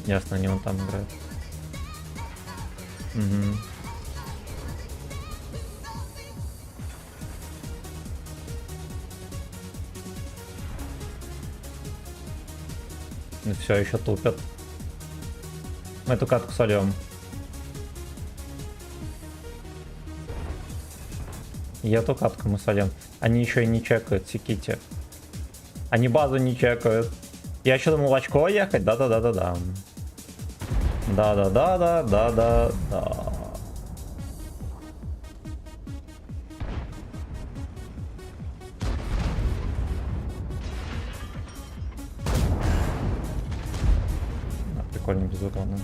Ясно, не он там играет. Угу. Все еще тупят. Мы эту катку сольем. И эту катку мы сольем. Они еще и не чекают, секите. Они базу не чекают. Я еще думал в очко ехать. Да-да-да-да-да. Да-да-да-да-да-да-да. Прикольно без урона.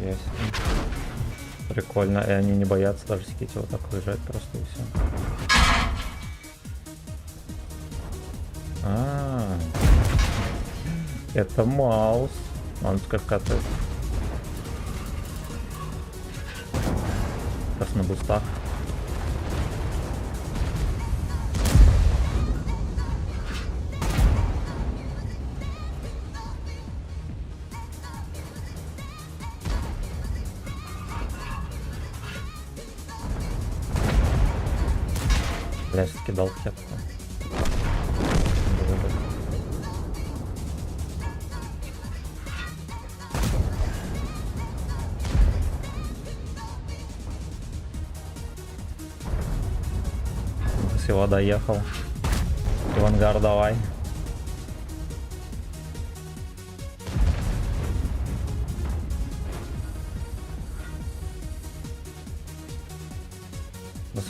Есть. Прикольно, и они не боятся даже скидывать, вот так уезжать просто и все. Это Маус. Он как катает. Сейчас на бустах. Блядь, скидал хетку. Всего доехал. Ивангар, давай.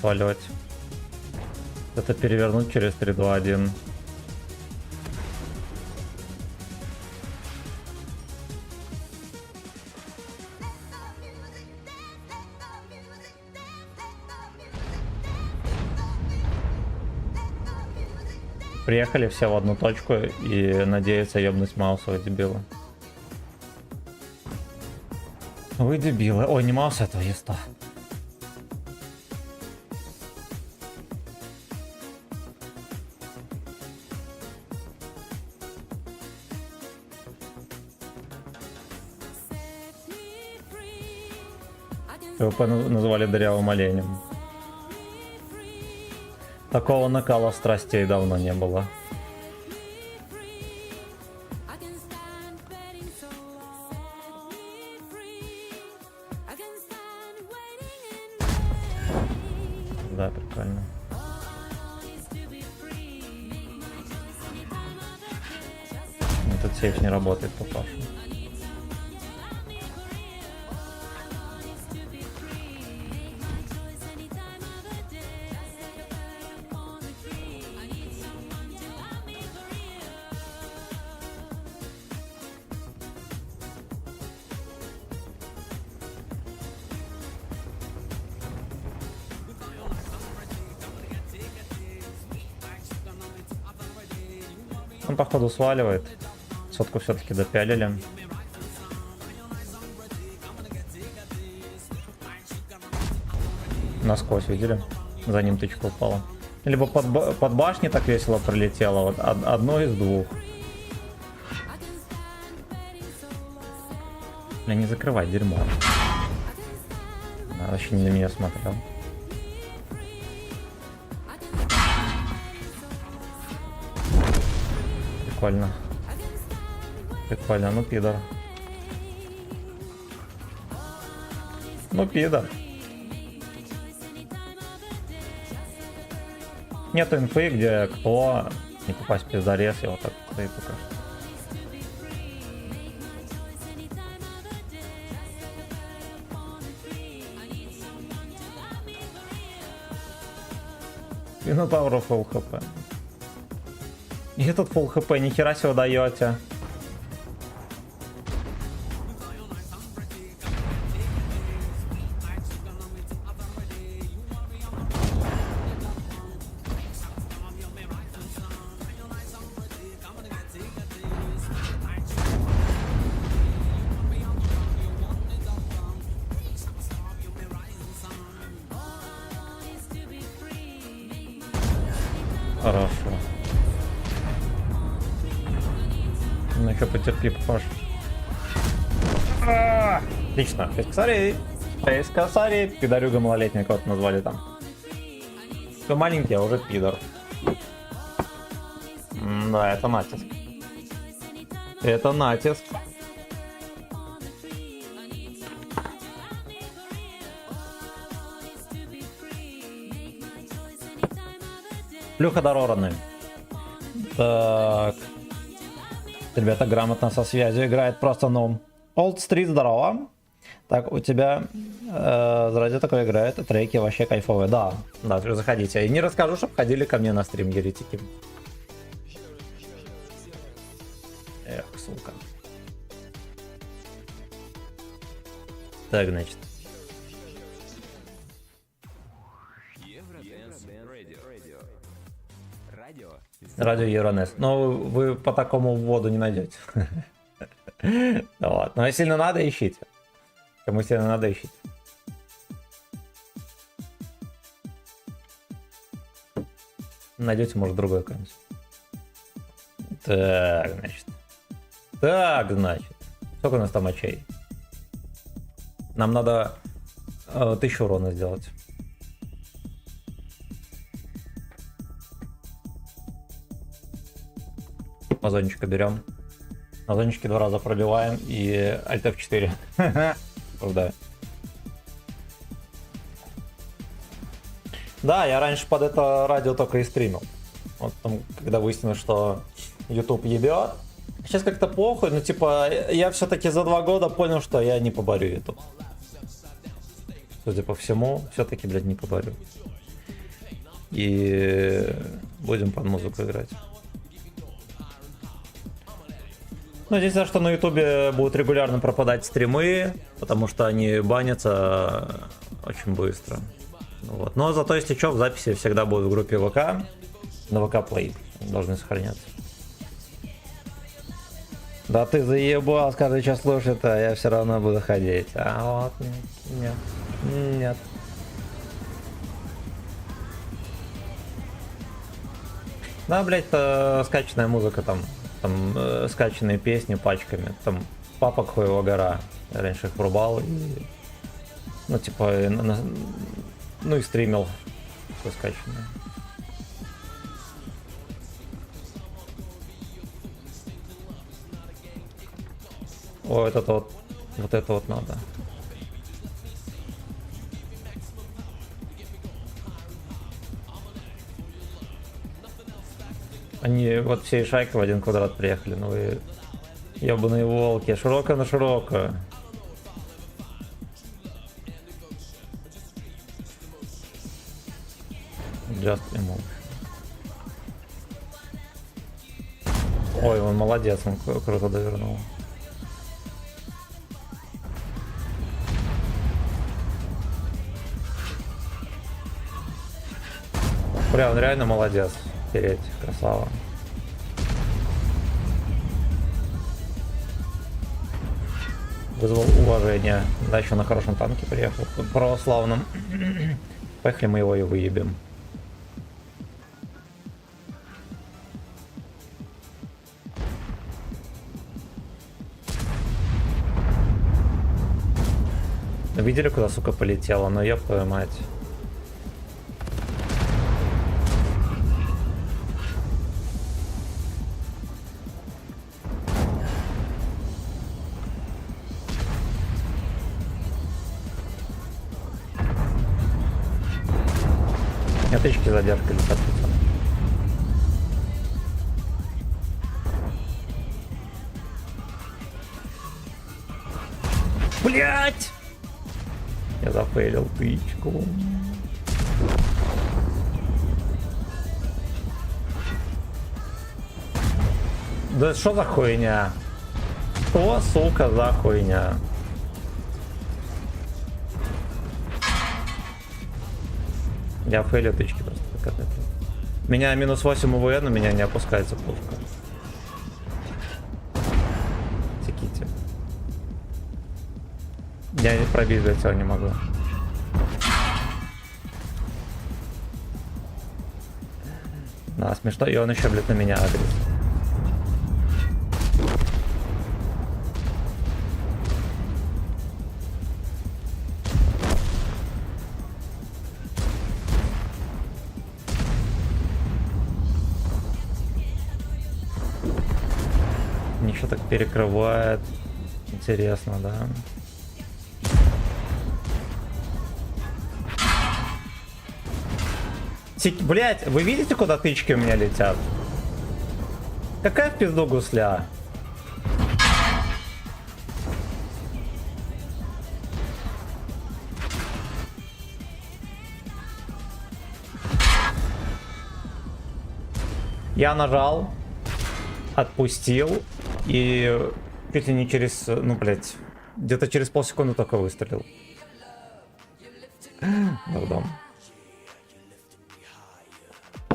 Сваливать. Это перевернуть через 3, 2, 1. Приехали все в одну точку и надеются ебнуть Мауса, дебилы. Вы дебилы. Ой, не Маус, это Еста. ПВП называли дырявым оленем. Такого накала страстей давно не было. Да, прикольно. Этот сейф не работает, попав. Он походу сваливает. Сотку все-таки допялили. Насквозь видели? За ним тычка упала. Либо под башней так весело прилетело. Вот одно из двух. Бля, не закрывай, дерьмо. Вообще не на меня смотрел. Прикольно. Прикольно, ну пидор. Ну пидор. Нет инфы, где кто не попасть в пиздорез, я вот так стоит пока что. Минотавру фулл хп. И этот фулл хп, нихера себе даете. Хорошо. Ну еще потерпи, Паш. Отлично. Фейс косарей. Пидорюга малолетняя, кого-то назвали там. Все маленький, а уже пидор. Да, это натиск. Это натиск. Плюха дорораный. Так. Ребята грамотно со связью играет просто ном. Old Street, здорово. Так, у тебя ради такой играет, треки вообще кайфовые. Да, да, заходите. И не расскажу, чтобы ходили ко мне на стрим, еретики. Эх, сука. Так, значит. Радио Евронес. Но вы по такому вводу не найдете. Вот. Но если сильно надо, ищите. Кому сильно надо, ищите. Найдете, может, другой какой-нибудь. Так, значит. Так, значит. Сколько у нас там очей? Нам надо 1000 урона сделать. Озончика берем. Озончики 2 раза пробиваем и Alt F4. Да. Да, я раньше под это радио только и стримил. Вот там, когда выяснилось, что YouTube ебет. Сейчас как-то похуй, но типа я все-таки за 2 года понял, что я не поборю YouTube. Судя по всему, все-таки, блядь, не поборю. И будем под музыку играть. Ну, единственное, что на ютубе будут регулярно пропадать стримы, потому что они банятся очень быстро. Вот. Но зато, если что, в записи всегда будут в группе ВК, на ВК Play должны сохраняться. Да ты заебал, скажи, что слушать, а я все равно буду ходить. А вот, нет, нет. Да, блять, скачанная музыка там скачанные песни пачками, там Папа Хуева гора, я раньше их врубал и, ну типа, ну и стримил все скачанное. О, вот это вот надо. Они вот всей шайкой в один квадрат приехали, ну вы ебаные волки, широко на широко. Just ему. Ой, он молодец, он круто довернул. Бля, он реально молодец. Тереть, красава. Вызвал уважение. Да, еще на хорошем танке приехал, православном. Поехали, мы его и выебем. Видели, куда, сука, полетела? Ну, ёб твою мать. Отычки задержка летят, пацаны. Блять! Я зафейлил тычку. Да что за хуйня? Что, сука, за хуйня? Я фейлю тычки просто. Как это? Меня минус 8 УВН, у меня не опускается пушка. Секите. Я не пробить для этого не могу. Да, смешно. И он еще, блядь, на меня адрес. Ничего так перекрывает. Интересно, да? Блять, вы видите, куда тычки у меня летят? Какая в пизду гусля? Я нажал, отпустил и чуть ли не через, ну блять, где-то через полсекунды только выстрелил. Дом.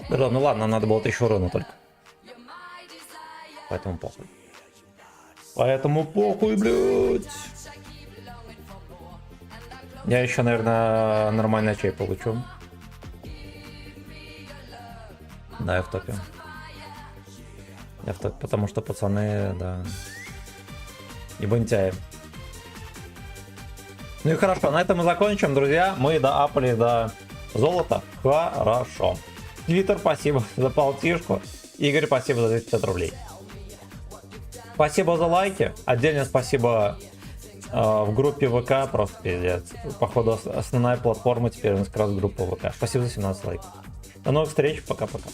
Да, ну ладно, надо было 1000 урона только. Поэтому похуй. Поэтому похуй, блядь. Я еще, наверное, нормальный чай получу. Да, я в топе. Я в топе, потому что пацаны, да. Ебантяи. Ну и хорошо, на этом мы закончим, друзья. Мы доапали до золота. Хорошо. Твиттер, спасибо за полтишку. Игорь, спасибо за 250 рублей. Спасибо за лайки. Отдельно спасибо в группе ВК. Просто пиздец. Походу основная платформа теперь у нас как раз группа ВК. Спасибо за 17 лайков. До новых встреч. Пока-пока.